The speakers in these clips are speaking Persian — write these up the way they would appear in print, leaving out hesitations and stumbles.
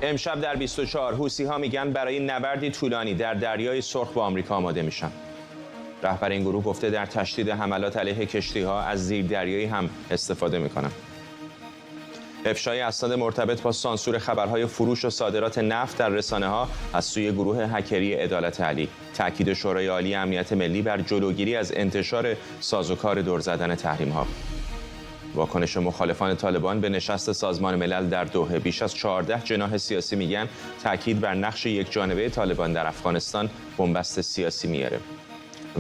امشب در 24 حوثی‌ها میگن برای نبردی طولانی در دریای سرخ با آمریکا آماده میشن. رهبر این گروه گفته در تشدید حملات علیه کشتی‌ها از زیردریایی هم استفاده میکنن. افشای اسناد مرتبط با سانسور خبرهای فروش و صادرات نفت در رسانه‌ها از سوی گروه هکری عدالت علی. تاکید شورای عالی امنیت ملی بر جلوگیری از انتشار سازوکار دور زدن تحریم‌ها. واکنش مخالفان طالبان به نشست سازمان ملل در دوحه. بیش از 14 جناح سیاسی میگن تاکید بر نقش یکجانبه طالبان در افغانستان بنبست سیاسی میاره.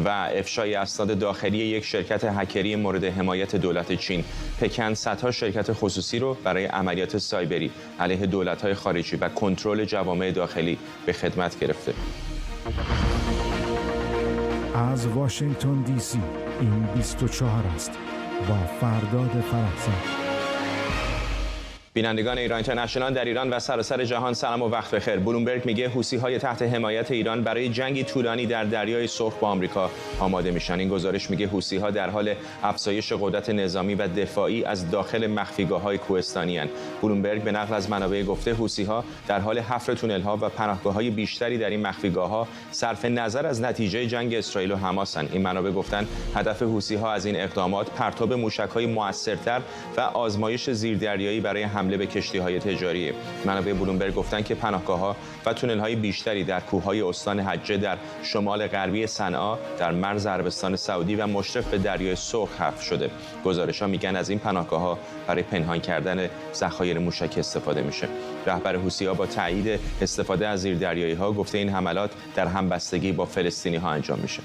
و افشای اسناد داخلی یک شرکت هکری مورد حمایت دولت چین. پکن صدها شرکت خصوصی رو برای عملیات سایبری علیه دولت‌های خارجی و کنترل جوامع داخلی به خدمت گرفته. از واشنگتن دی سی این 24 است با فرداد فرحزاد. بینندگان ایران اینترنشنال در ایران و سراسر جهان سلام و وقت بخیر. بلومبرگ میگه حوثی‌های تحت حمایت ایران برای جنگی طولانی در دریای سرخ با آمریکا آماده میشن. این گزارش میگه حوثی‌ها در حال افزایش قدرت نظامی و دفاعی از داخل مخفیگاه‌های کوهستانی اند. بلومبرگ به نقل از منابع گفته حوثی‌ها در حال حفر تونل‌ها و پناهگاه‌های بیشتری در این مخفیگاه‌ها صرف نظر از نتیجه جنگ اسرائیل و حماس اند. این منابع گفتن هدف حوثی‌ها از این اقدامات پرتاب موشک‌های موثرتر و آزمایش زیردریایی برای حمله به کشتی‌های تجاری. منابع بلومبرگ گفتند که پناهگاه‌ها و تونل‌های بیشتری در کوه‌های استان حجه در شمال غربی صنعا در مرز عربستان سعودی و مشرف به دریای سرخ حفر شده. گزارش‌ها میگن از این پناهگاه‌ها برای پنهان کردن ذخایر موشکی استفاده میشه. رهبر حوثی‌ها با تایید استفاده از زیردریایی‌ها گفته این حملات در همبستگی با فلسطینی‌ها انجام میشه.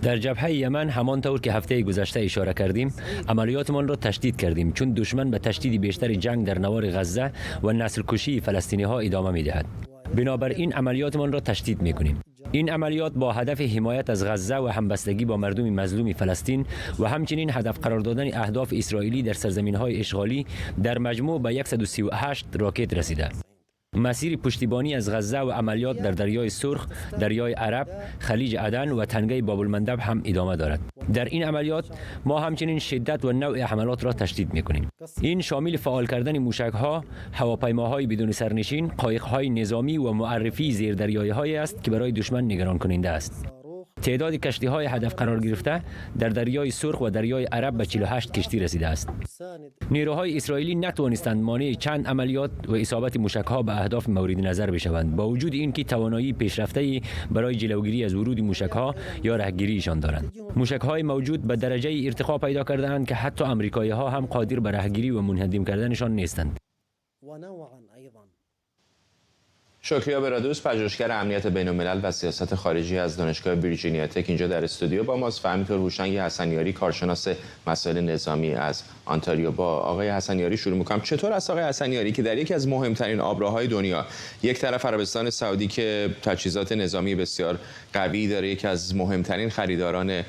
در جبهه یمن همانطور که هفته گذشته اشاره کردیم عملیاتمان را تشدید کردیم چون دشمن به تشدید بیشتر جنگ در نوار غزه و نسل کشی فلسطینی ها ادامه می دهد. بنابراین عملیاتمان را تشدید می کنیم. این عملیات با هدف حمایت از غزه و همبستگی با مردم مظلوم فلسطین و همچنین هدف قرار دادن اهداف اسرائیلی در سرزمین های اشغالی در مجموع به 138 راکت رسیده. مسیر پشتیبانی از غزه و عملیات در دریای سرخ، دریای عرب، خلیج عدن و تنگه باب المندب هم ادامه دارد. در این عملیات ما همچنین شدت و نوع حملات را تشدید می‌کنیم. این شامل فعال کردن موشک‌ها، هواپیماهای بدون سرنشین، قایق‌های نظامی و معرفی زیردریایی‌هایی است که برای دشمن نگران کننده است. تعداد کشتی‌های هدف قرار گرفته در دریای سرخ و دریای عرب به 48 کشتی رسیده است. نیروهای اسرائیلی نتوانستند مانع چند عملیات و اصابت موشک‌ها به اهداف مورد نظر بشوند با وجود اینکه توانایی پیشرفته‌ای برای جلوگیری از ورود موشک‌ها یا رهگیریشان دارند. موشک‌های موجود به درجه ارتقا پیدا کرده‌اند که حتی آمریکایی‌ها هم قادر به رهگیری و منهدم کردنشان نیستند. شکریا برادوس، پژوهشگر امنیت بین‌الملل و سیاست خارجی از دانشگاه ویرجینیا تک اینجا در استودیو با ماست. و همینطور هوشنگ حسنیاری، کارشناس مسائل نظامی از آنتاریو. با آقای حسنیاری شروع می‌کنم. چطور است آقای حسنیاری که در یکی از مهمترین آبراهای دنیا، یک طرف عربستان سعودی که تجهیزات نظامی بسیار قوی داره، یکی از مهمترین خریداران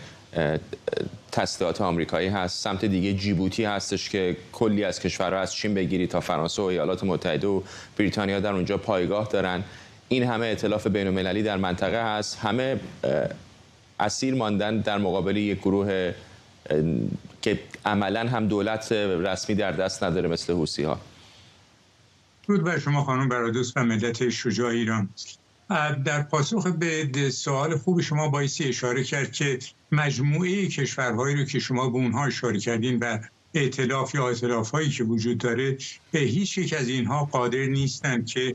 تسلیحات آمریکایی هست، سمت دیگه جیبوتی هستش که کلی از کشورها از چین بگیری تا فرانسه و ایالات متحده و بریتانیا در اونجا پایگاه دارن. این همه ائتلاف بین‌المللی در منطقه هست، همه اسیر ماندن در مقابل یک گروه که عملاً هم دولت رسمی در دست نداره مثل حوثی‌ها. درود بر شما خانم برادوس و ملت شجاع ایران. در پاسخ به سوال خوب شما بایستی اشاره کرد که مجموعه کشورهایی رو که شما به اونها اشاره کردین و ائتلاف یا ائتلاف‌هایی که وجود داره، هیچ یک از اینها قادر نیستند که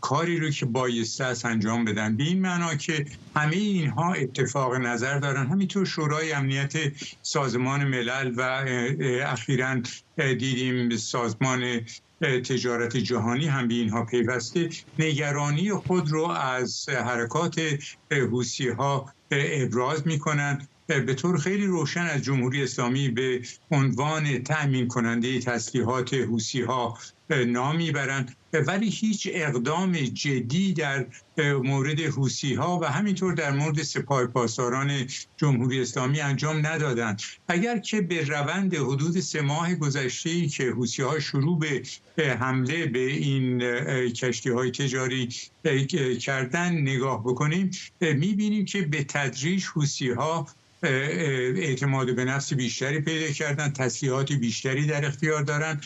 کاری رو که بایسته است انجام بدن. به این معنا که همه اینها اتفاق نظر دارن. همینطور شورای امنیت سازمان ملل و اخیراً دیدیم سازمان تجارت جهانی هم به اینها پیوسته، نگرانی خود رو از حرکات حوثی‌ها ابراز می‌کنند. به طور خیلی روشن از جمهوری اسلامی به عنوان تأمین کننده تسلیحات حوثی‌ها نام میبرند، ولی هیچ اقدام جدی در مورد حوثی‌ها و همینطور در مورد سپاه پاسداران جمهوری اسلامی انجام ندادند. اگر که به روند حدود 3 ماه گذشته‌ای که حوثی‌ها شروع به حمله به این کشتی‌های تجاری کردن نگاه بکنیم، می‌بینیم که به تدریج حوثی‌ها اعتماد به نفس بیشتری پیدا کردن، تسلیحات بیشتری در اختیار دارند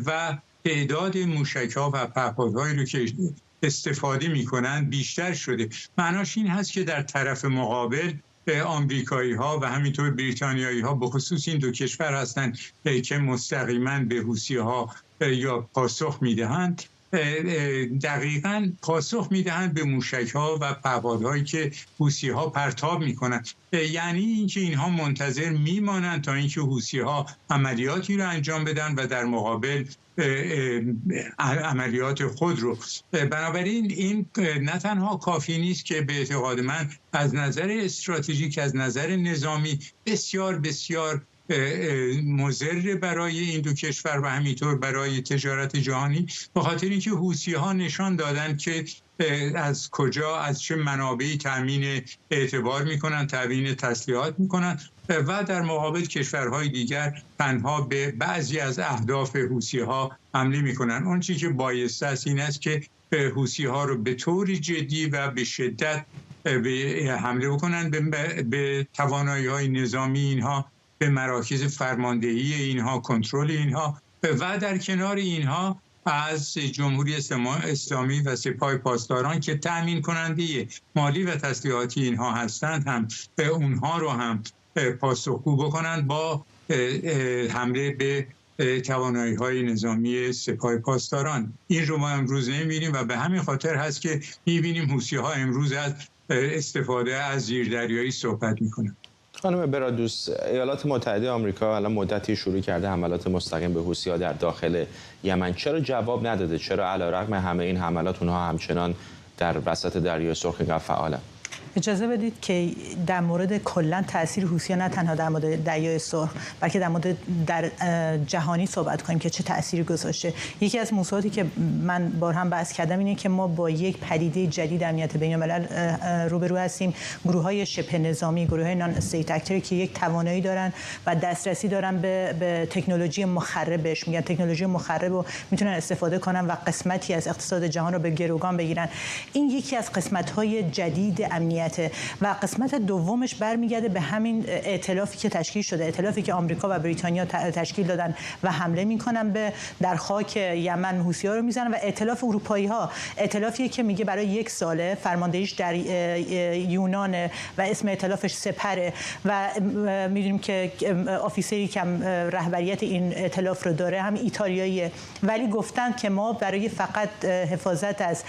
و تعداد موشک‌ها و پهپادهایی رو که استفاده می‌کنن بیشتر شده. معناش این هست که در طرف مقابل آمریکایی‌ها و همینطور بریتانیایی‌ها به خصوص این دو کشور هستند که مستقیما به حوثی‌ها یا پاسخ می‌دهند، دقیقاً پاسخ می‌دهند به موشک‌ها و پهپادهایی که حوثی‌ها پرتاب می‌کنند. یعنی اینکه اینها منتظر می‌مانند تا اینکه حوثی‌ها عملیاتی رو انجام بدن و در مقابل عملیات خود رو. بنابراین این نه تنها کافی نیست که به اعتقاد من از نظر استراتژیک، از نظر نظامی بسیار بسیار مضر برای این دو کشور و همینطور برای تجارت جهانی، به خاطر اینکه حوثی‌ها نشان دادند که از کجا، از چه منابعی تامین اعتبار میکنن، تامین تسلیحات میکنن و در مقابل کشورهای دیگر تنها به بعضی از اهداف حوثی‌ها حمله میکنن. اون چیزی که بایسته است این است که حوثی‌ها رو به طور جدی و به شدت به حمله بکنن به توانایی‌های نظامی اینها، به مراکز فرماندهی اینها، کنترل اینها، و در کنار اینها از جمهوری اسلامی و سپاه پاسداران که تأمین کننده مالی و تسلیحاتی اینها هستند هم به اونها رو هم پاسخگو بکنند با حمله به توانایی‌های نظامی سپاه پاسداران. این رو ما امروز نمی‌بینیم و به همین خاطر هست که می‌بینیم حوثی‌ها امروز از استفاده از زیردریایی صحبت می‌کنند. خانم برادوس، ایالات متحده آمریکا الان مدتی شروع کرده حملات مستقیم به حوثی‌ها در داخل یمن. چرا جواب نداده؟ چرا علیرغم همه این حملات اونها همچنان در وسط دریای سرخ اینقدر فعالن؟ اجازه بدید که در مورد کلا تاثیر حوثی‌ها نه تنها در مورد دریای سرخ بلکه در مورد در جهانی صحبت کنیم که چه تأثیری گذاشته. یکی از موضوعاتی که من بارها بحث کردم اینه که ما با یک پدیده جدید امنیت بین‌الملل روبرو هستیم. گروه‌های شبه نظامی، گروه‌های نان استیت اکتر که یک توانایی دارن و دسترسی دارن به تکنولوژی مخرب، بهش میگن تکنولوژی مخرب، و میتونن استفاده کنن و قسمتی از اقتصاد جهان رو به گروگان بگیرن. این یکی از قسمت‌های جدید امنیت و قسمت دومش برمیگرده به همین ائتلافی که تشکیل شده، ائتلافی که آمریکا و بریتانیا تشکیل دادن و حمله میکنن در خاک یمن حوثی‌ها رو میزنن، و ائتلاف اروپایی‌ها، ائتلافی که میگه برای 1 ساله فرماندهیش در یونان و اسم ائتلافش سپره و میدونیم که آفیسری که رهبریت این ائتلاف رو داره هم ایتالیاییه، ولی گفتن که ما برای فقط حفاظت از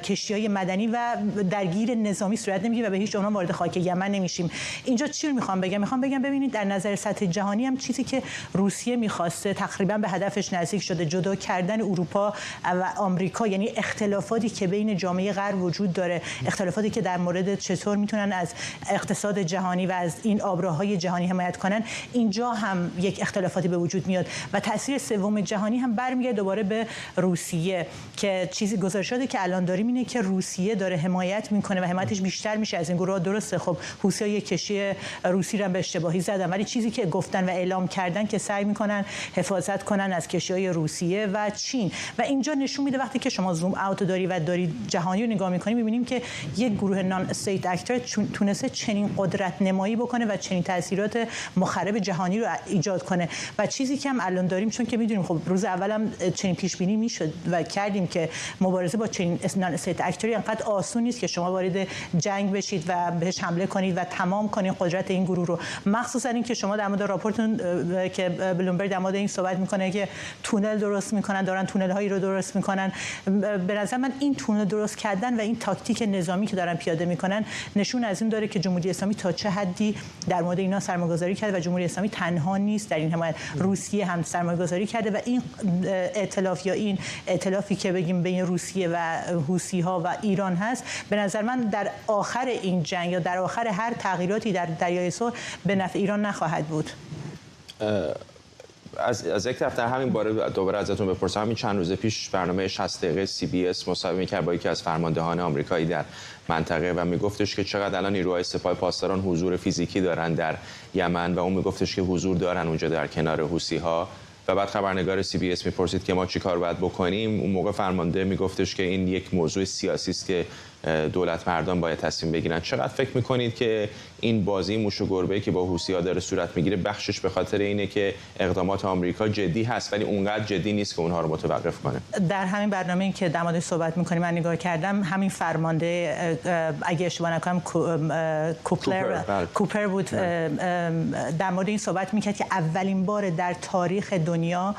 کشتی‌های مدنی و درگیر نظامی صورت نمیگیره و به هیچ عنوان وارد خاک یمن نمیشیم. اینجا چی رو میخوام بگم ببینید در نظر سطح جهانی هم چیزی که روسیه میخواسته تقریبا به هدفش نزدیک شده، جدا کردن اروپا و آمریکا، یعنی اختلافاتی که بین جامعه غرب وجود داره، اختلافاتی که در مورد چطور میتونن از اقتصاد جهانی و از این آبراهای جهانی حمایت کنن، اینجا هم یک اختلافاتی به وجود میاد و تاثیر سوم جهانی هم برمیگرده دوباره به روسیه که چیزی گزارش شده که الان داریم اینه که روسیه داره حمایت میکنه و حمایتش بیشتر میشه از این گروه. درسته خب حوثی‌ها یک کشتی روسی رو به اشتباهی زدن، ولی چیزی که گفتن و اعلام کردن که سعی میکنن حفاظت کنن از کشتی‌های روسیه و چین، و اینجا نشون میده وقتی که شما زوم اوت داری جهانی رو نگاه میکنید میبینیم که یک گروه نان استیت اکتر تونسته چنین قدرت نمایی بکنه و چنین تاثیرات مخرب جهانی رو ایجاد کنه. و چیزی که هم الان داریم، چون که میدونیم خب روز اولم چنین پیش بینی میشد و کردیم که مبارزه با چنین نان استیت اکتری انقدر آسون نیست که شما وارد جنگ بشید و بهش حمله کنید و تمام کنید قدرت این گروه رو، مخصوصا اینکه شما در مورد راپورتون که بلومبرگ در مورد این صحبت میکنه که تونل درست میکنن، دارن تونل هایی رو درست میکنن. به نظر من این تونل درست کردن و این تاکتیک نظامی که دارن پیاده میکنن نشون از این داره که جمهوری اسلامی تا چه حدی در مورد اینا سرمایه‌گذاری کرده و جمهوری اسلامی تنها نیست در این حمایت. روسیه هم سرمایه‌گذاری کرده و این ائتلاف یا این ائتلافی که بگیم بین روسیه و حوثی‌ها و ایران هست، به نظر من در آخر این جنگ یا در آخر هر تغییراتی در دریای سرخ به نفع ایران نخواهد بود. از یک طرف در همین باره دوباره ازتون بپرسم، همین چند روز پیش برنامه 60 دقیقه CBS مصاحبه کرد با یکی از فرماندهان آمریکایی در منطقه و میگفتش که چقدر الان نیروهای سپاه پاسداران حضور فیزیکی دارن در یمن و اون میگفتش که حضور دارن اونجا در کنار حوثی‌ها. و بعد خبرنگار CBS میپرسید که ما چی کار باید بکنیم، اون موقع فرمانده میگفتش که این یک موضوع سیاسی است که دولت مردان باید تصمیم بگیرن. چقدر فکر میکنید که این بازی موش و گربه‌ای که با حوثی‌ها داره صورت میگیره بخشش به خاطر اینه که اقدامات آمریکا جدی هست ولی اونقدر جدی نیست که اونها رو متوقف کنه؟ در همین برنامه‌ای که در موردش صحبت می‌کنیم من نگاه کردم، همین فرمانده اگه اشتباه نکنم کوپر بود، در مورد این صحبت می‌کرد که اولین بار در تاریخ دنیا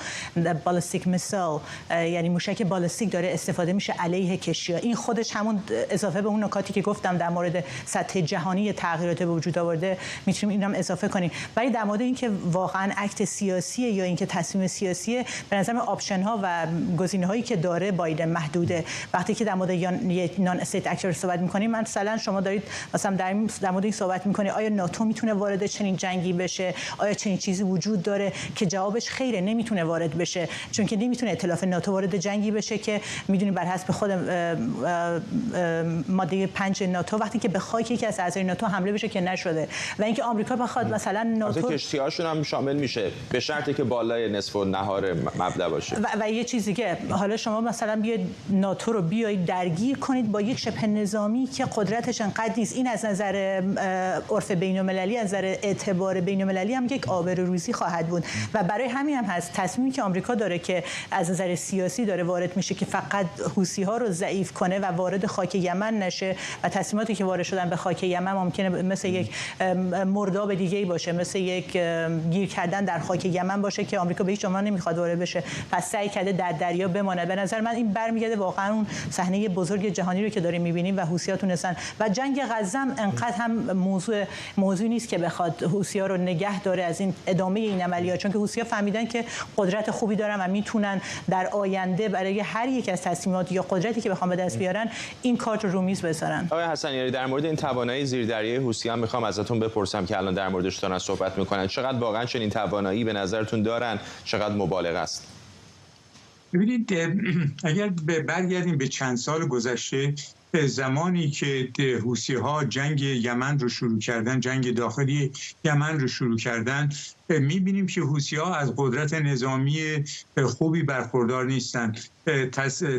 بالستیک میسایل، یعنی موشک بالستیک داره استفاده میشه علیه کشتی‌ها. این خودش همون اضافه به اون نکاتی که گفتم در مورد سطح جهانی تغییرات به وجود آورده میتونیم اینم اضافه کنیم. ولی در مورد اینکه واقعا اکت سیاسیه یا اینکه تصمیم سیاسیه، به نظر من آپشن ها و گزینه‌هایی که داره بایدن محدوده. وقتی که در مورد نان استیت اکتور صحبت می‌کنیم، مثلا شما دارید مثلا در مورد این صحبت می‌کنید آیا ناتو میتونه وارد چنین جنگی بشه؟ آیا چنین چیزی وجود داره؟ که جوابش خیره، نمیتونه وارد بشه، چون که نمیتونه ائتلاف ناتو وارد جنگی بشه که میدونید بر حسب خود ماده 5 ناتو وقتی که به خاک یکی از اعضای ناتو حمله بشه که نشده، و اینکه آمریکا بخواد مثلا ناتو کشتی‌هاشون هم شامل میشه به شرطی که بالای نصف النهار مبلغ باشه. و یه چیزی که حالا شما مثلا بیاید ناتو رو بیایید درگیر کنید با یک شبه نظامی که قدرتش انقدر نیست، این از نظر عرف بین‌المللی، از نظر اعتبار بین‌المللی هم یک آبروریزی خواهد بود. و برای همین هم هست تصمیمی که آمریکا داره که از نظر سیاسی داره وارد میشه که فقط حوثی‌ها رو ضعیف کنه و وارد خاک یمن نشه، و تصمیماتی که وارد شدن به خاک یمن ممکنه مثل یک مرداب دیگه‌ای باشه، مثل یک گیر کردن در خاک یمن باشه که آمریکا به هیچ عنوان نمیخواد وارد بشه، پس سعی کرده در دریا بمونه. به نظر من این برمیگرده واقعا اون صحنه بزرگ جهانی رو که داریم می‌بینیم و حوثی‌ها تونستن. و جنگ غزه هم انقدر هم موضوع نیست که بخواد حوثی‌ها رو نگه داره از این ادامه این عملیات، چون که حوثی‌ها فهمیدن که قدرت خوبی دارن و میتونن در آینده برای هر یک از تصمیمات یا قدرتی که بخوام به دست بیارن این کارت رو میز بذارن. آقای حسنیاری، در مورد این توانایی زیردریایی حوثی‌ها میخوام ازتون بپرسم که الان در موردش دارن صحبت میکنن، چقدر واقعا چنین توانایی به نظرتون دارن؟ چقدر مبالغه است؟ ببینید، اگر برگردیم به چند سال گذشته، زمانی که حوثی‌ها جنگ یمن رو شروع کردن، جنگ داخلی یمن رو شروع کردن، می‌بینیم که حوثی‌ها از قدرت نظامی خوبی برخوردار نیستند.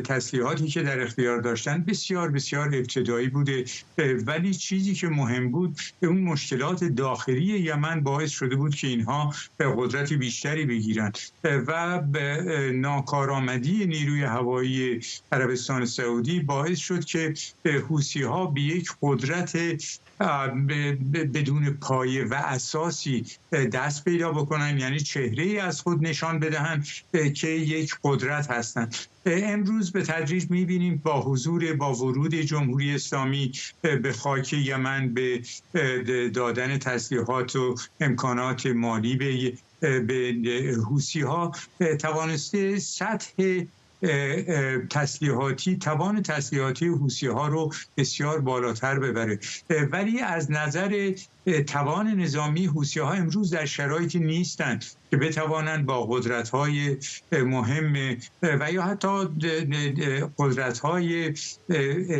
تسلیحاتی که در اختیار داشتن بسیار بسیار ابتدایی بوده، ولی چیزی که مهم بود اون مشکلات داخلی یمن باعث شده بود که اینها به قدرت بیشتری بگیرن و به ناکارآمدی نیروی هوایی عربستان سعودی باعث شد که حوثی‌ها به یک قدرت بدون پایه و اساسی دست پیدا بکنن، یعنی چهره‌ای از خود نشان بدهن که یک قدرت هستند. امروز به تدریج می‌بینیم با ورود جمهوری اسلامی به خاک یمن، به دادن تسلیحات و امکانات مالی به حوثی‌ها، توانسته توان تسلیحاتی حوثی‌ها رو بسیار بالاتر ببره. ولی از نظر توان نظامی حوثی‌ها امروز در شرایطی نیستند که بتوانند با قدرت‌های مهم و یا حتی قدرت‌های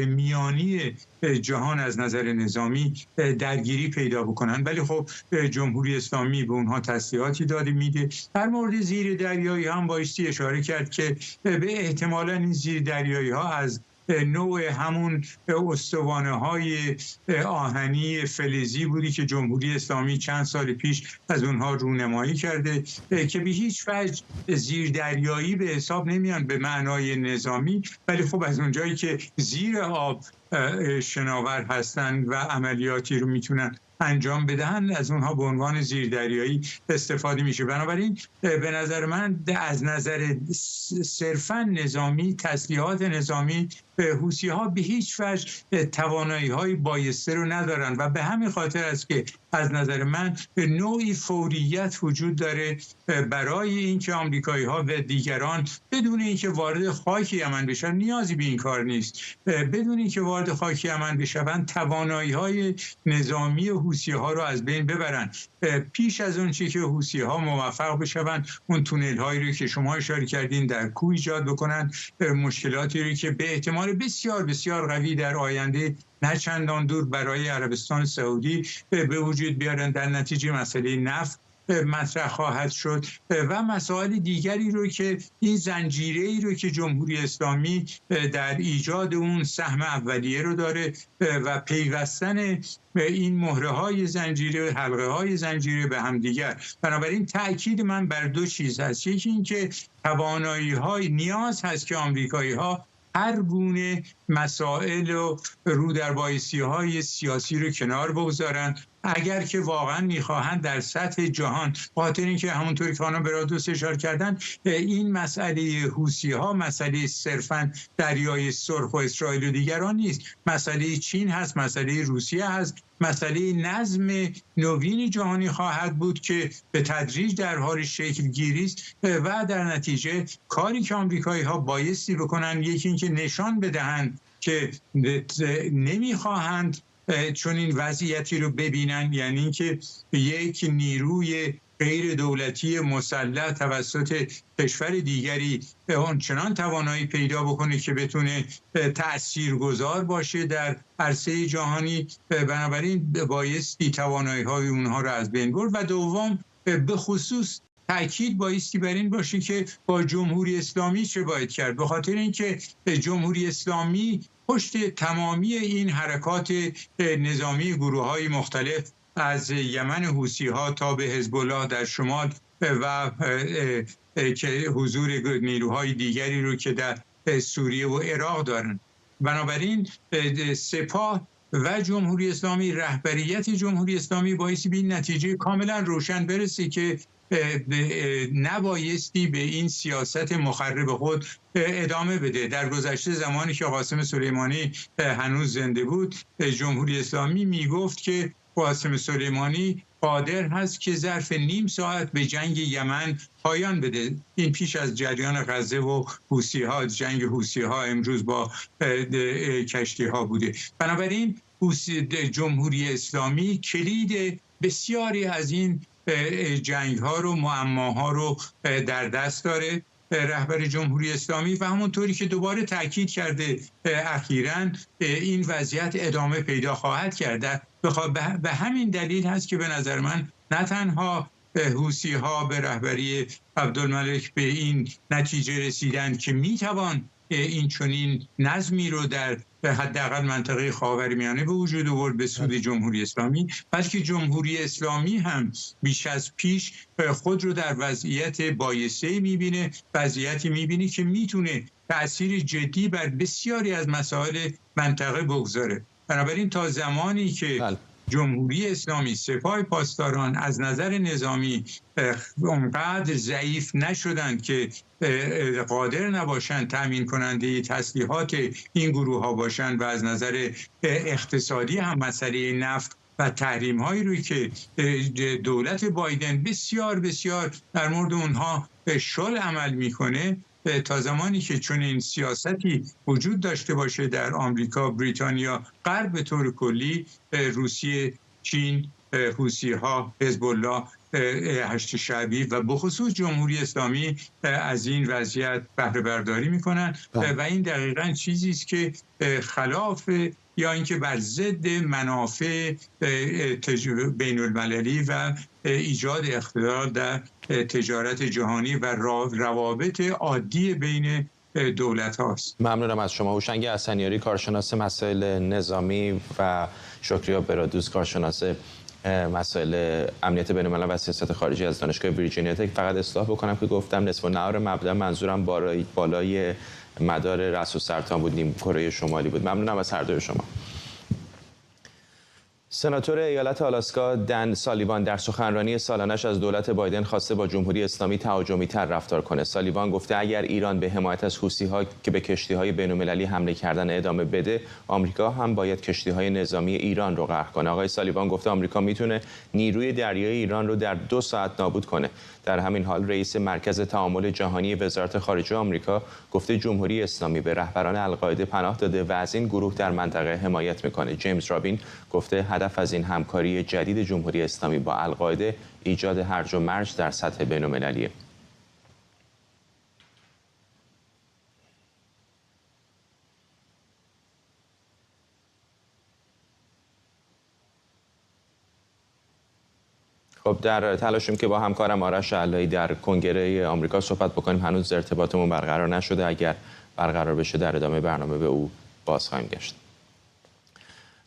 میانی جهان از نظر نظامی درگیری پیدا بکنند. ولی خب جمهوری اسلامی به اونها تسلیحاتی داده میده. در مورد زیر دریایی هم بایستی اشاره کرد که به احتمالاً این زیر دریایی ها از نوع همون استوانه‌های آهنی فلزی بودی که جمهوری اسلامی چند سال پیش از اونها رونمایی کرده که به هیچ وجه زیر دریایی به حساب نمیان به معنای نظامی، ولی خب از اونجایی که زیر آب شناور هستن و عملیاتی رو میتونن انجام بدهن، از اونها به عنوان زیردریایی استفاده میشه. بنابراین به نظر من از نظر صرفاً نظامی، تسلیحات نظامی حوثی‌ها به هیچ وجه توانایی‌های بایسته رو ندارن و به همین خاطر است که از نظر من نوعی فوریت وجود داره برای اینکه آمریکایی‌ها و دیگران بدون اینکه وارد خاک یمن بشن، نیازی به این کار نیست، بدون اینکه وارد خاک یمن بشن توانایی‌های نظامی حوثی‌ها رو از بین ببرن، پیش از اون چیزی که حوثی‌ها موفق بشن اون تونل‌هایی رو که شما اشاره کردین در کوه ایجاد بکنن، مشکلاتی رو که به احتمال بسیار بسیار قوی در آینده نه چندان دور برای عربستان سعودی به وجود بیارن، در نتیجه مسئله نفت مطرح خواهد شد و مسائل دیگری رو که این زنجیره‌ای رو که جمهوری اسلامی در ایجاد اون سهم اولیه رو داره و پیوستن این مهره‌های زنجیره، حلقه‌های زنجیره به هم دیگر. بنابراین تأکید من بر دو چیز هست. یکی این که توانایی‌های نیاز هست که آمریکایی‌ها هر گونه مسائل و رودربایستی‌های سیاسی رو کنار بگذارن اگر که واقعا میخواهند در سطح جهان، خاطر اینکه همونطوری که خانم برادوس اشاره کردن این مسئله حوثی‌ها مسئله صرفاً دریای سرخ و اسرائیل و دیگران نیست، مسئله چین هست، مسئله روسیه هست، مسئله نظم نوین جهانی خواهد بود که به تدریج در حال شکل گیری است و در نتیجه کاری که آمریکایی‌ها بایستی بکنن یکی اینکه نشان بدهند که نمیخواهند چون این وضعیتی رو ببینن، یعنی اینکه یک نیروی غیر دولتی مسلح توسط کشور دیگری آنچنان توانایی پیدا بکنه که بتونه تاثیرگذار باشه در عرصه جهانی، بنابراین بایستی توانایی‌های اونها رو از بین برد. و دوم به خصوص تأکید بایستی بر این باشه که با جمهوری اسلامی چه باید کرد، به خاطر اینکه جمهوری اسلامی پشت تمامی این حرکات نظامی گروه‌های مختلف از یمن حوثی‌ها تا به حزب الله در شمال و که حضور نیروهای دیگری رو که در سوریه و عراق دارن. بنابراین سپاه و جمهوری اسلامی، رهبریت جمهوری اسلامی بایستی به این نتیجه کاملا روشن برسه که نبایستی به این سیاست مخرب خود ادامه بده. در گذشته زمانی که قاسم سلیمانی هنوز زنده بود، جمهوری اسلامی میگفت که قاسم سلیمانی قادر هست که ظرف نیم ساعت به جنگ یمن پایان بده. این پیش از جریان غزه و حوثی‌ها، جنگ حوثی‌ها امروز با کشتی‌ها بوده. بنابراین جمهوری اسلامی کلید بسیاری از این جنگ‌ها رو، معماها رو در دست داره رهبر جمهوری اسلامی و همونطوری که دوباره تاکید کرده اخیراً این وضعیت ادامه پیدا خواهد کرد. به همین دلیل هست که به نظر من نه تنها حوثی‌ها به رهبری عبدالملک به این نتیجه رسیدن که میتوان این چنین نظمی رو در حداقل منطقه خاورمیانه به وجود آورد به سود جمهوری اسلامی، بلکه جمهوری اسلامی هم بیش از پیش خود رو در وضعیت بایسته میبینه، وضعیتی میبینه که میتونه تأثیر جدی بر بسیاری از مسائل منطقه بگذاره. بنابراین تا زمانی که جمهوری اسلامی، سپاه پاسداران از نظر نظامی اونقدر ضعیف نشدند که قادر نباشند تامین کننده تسلیحات این گروه ها باشند و از نظر اقتصادی هم مسئله نفت و تحریم هایی روی که دولت بایدن بسیار در مورد اونها شل عمل میکنه، تا زمانی که چون این سیاستی وجود داشته باشه در آمریکا، بریتانیا، غرب به طور کلی، روسیه، چین، حوثی‌ها، حزب الله، هشت شعبی و بخصوص جمهوری اسلامی از این وضعیت بهره برداری میکنن و این دقیقاً چیزی است که خلاف یا اینکه بر ضد منافع بین المللی و ایجاد اختلال در تجارت جهانی و روابط عادی بین دولت هاست. ممنونم از شما. هوشنگ حسنیاری، کارشناس مسائل نظامی و شکریا برادوس، کارشناس مسائل امنیت بین الملل و سیاست خارجی از دانشگاه ویرجینیا تک. فقط اصلاح بکنم که گفتم نصف النهار مبدا منظورم بالای مدار رأس و سرطان بود، نیم کره شمالی بود. ممنونم از هر دوی شما. سناتور ایالت آلاسکا دن سالیوان در سخنرانی سالانش از دولت بایدن خواسته با جمهوری اسلامی تهاجمی‌تر رفتار کنه. سالیوان گفته اگر ایران به حمایت از حوثی‌ها که به کشتی‌های بین‌المللی حمله کردن ادامه بده، آمریکا هم باید کشتی‌های نظامی ایران رو غرق کنه. آقای سالیوان گفته آمریکا میتونه نیروی دریایی ایران رو در 2 ساعت نابود کنه. در همین حال رئیس مرکز تعامل جهانی وزارت خارجه آمریکا گفته جمهوری اسلامی به رهبران القاعده پناه داده و از این گروه در منطقه حمایت میکنه. جیمز رابین گفته هدف از این همکاری جدید جمهوری اسلامی با القاعده ایجاد هرج و مرج در سطح بین‌المللیه. خب در تلاشیم که با همکارم آرش علایی در کنگره آمریکا صحبت بکنیم. هنوز ارتباطمون برقرار نشده. اگر برقرار بشه در ادامه برنامه به او باز خواهیم گشت.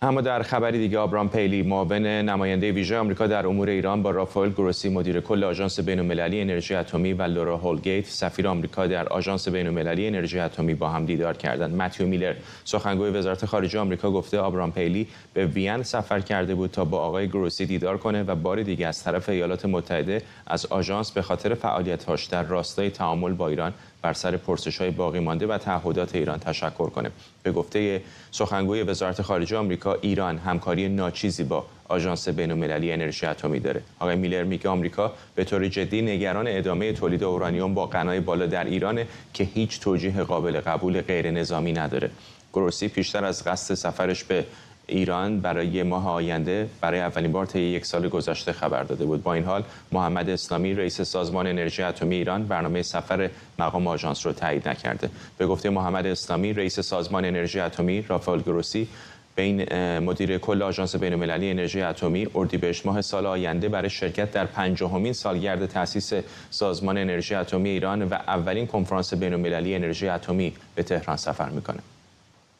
اما در خبری دیگه، آبرام پیلی، معاون نماینده ویژه آمریکا در امور ایران، با رافائل گروسی، مدیر کل آژانس بین‌المللی انرژی اتمی، و لورا هولگیت، سفیر آمریکا در آژانس بین‌المللی انرژی اتمی با هم دیدار کردند. متیو میلر، سخنگوی وزارت خارجه آمریکا، گفته آبرام پیلی به وین سفر کرده بود تا با آقای گروسی دیدار کنه و بار دیگه از طرف ایالات متحده از آژانس به خاطر فعالیت‌هاش در راستای تعامل با ایران بر سر پرسش‌های باقی مانده و تعهدات ایران تشکر کنه. به گفته سخنگوی وزارت خارجه آمریکا، ایران همکاری ناچیزی با آژانس بین‌المللی انرژی اتمی داره. آقای میلر میگه آمریکا به طور جدی نگران ادامه تولید اورانیوم با غنای بالا در ایرانه که هیچ توجیه قابل قبول غیر نظامی نداره. گروسی پیشتر از قصد سفرش به ایران برای ماه آینده برای اولین بار طی یک سال گذشته خبر داده بود. با این حال محمد اسلامی، رئیس سازمان انرژی اتمی ایران، برنامه سفر مقام آژانس رو تایید نکرده. به گفته محمد اسلامی، رئیس سازمان انرژی اتمی، رافائل گروسی، بین مدیر کل آژانس بین‌المللی انرژی اتمی، اردیبهشت ماه سال آینده برای شرکت در 50مین سالگرد تأسیس سازمان انرژی اتمی ایران و اولین کنفرانس بین‌المللی انرژی اتمی به تهران سفر میکنه.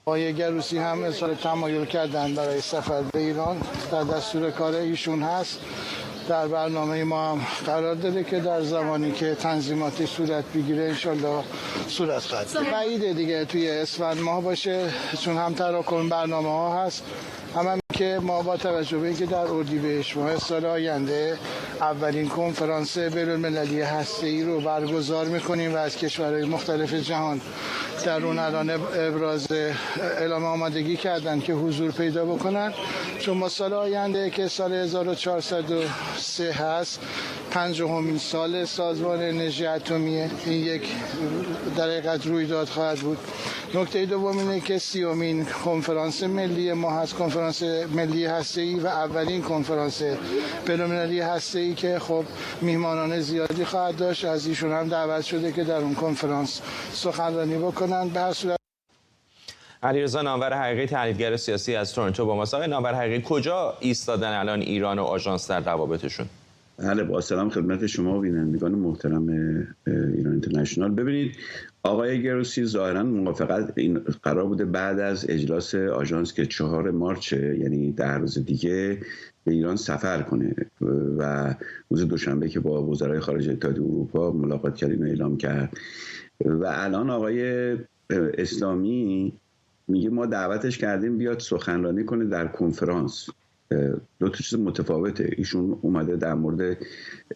آقای گروسی هم اظهار تمایل کردن برای سفر به ایران، در دستور کار ایشون هست. در برنامه ما هم قرار داده که در زمانی که تنظیماتی صورت بگیره انشالله صورت خواهد. بعیده دیگه توی اسفند ماه باشه، چون هم تراکم برنامه ها هست. هم که ما با توجه به اینکه در اردیبهشت ماه سال آینده اولین کنفرانس بین‌المللی هسته‌ای رو برگزار می‌کنیم و از کشورهای مختلف جهان در اون الان ابراز اعلام آمادگی کردن که حضور پیدا بکنن، چون ما سال آینده که سال 1403 هست، 50مین سال سازمان انرژی اتمی، این یک در حقیقت رویداد خواهد بود. نکته دوم اینه که 30مین کنفرانس ملی ما هست، کنفرانس ملی هسته‌ای و اولین کنفرانس بین‌المللی هسته‌ای که خب میهمانان زیادی خواهد داشت. از ایشون هم دعوت شده که در اون کنفرانس سخنرانی بکنن. به هر صورت علیرضا نامور حقیقی، تحلیلگر سیاسی از تورنتو با ماست. آقای نامور حقیقی، کجا ایستادن الان ایران و آژانس در روابطشون؟ بله، با سلام خدمت شما و بینندگان محترم ایران اینترنشنال. ببینید، آقای گروسی ظاهراً موافقت این قرار بوده بعد از اجلاس آژانس که 4 مارچ، یعنی 10 روز دیگه، به ایران سفر کنه و روز دوشنبه که با وزرای خارجه اتحادیه اروپا ملاقات کردن و اعلام کرد. و الان آقای اسلامی میگه ما دعوتش کردیم بیاد سخنرانی کنه در کنفرانس. دو تا چیز متفاوته. ایشون اومده در مورد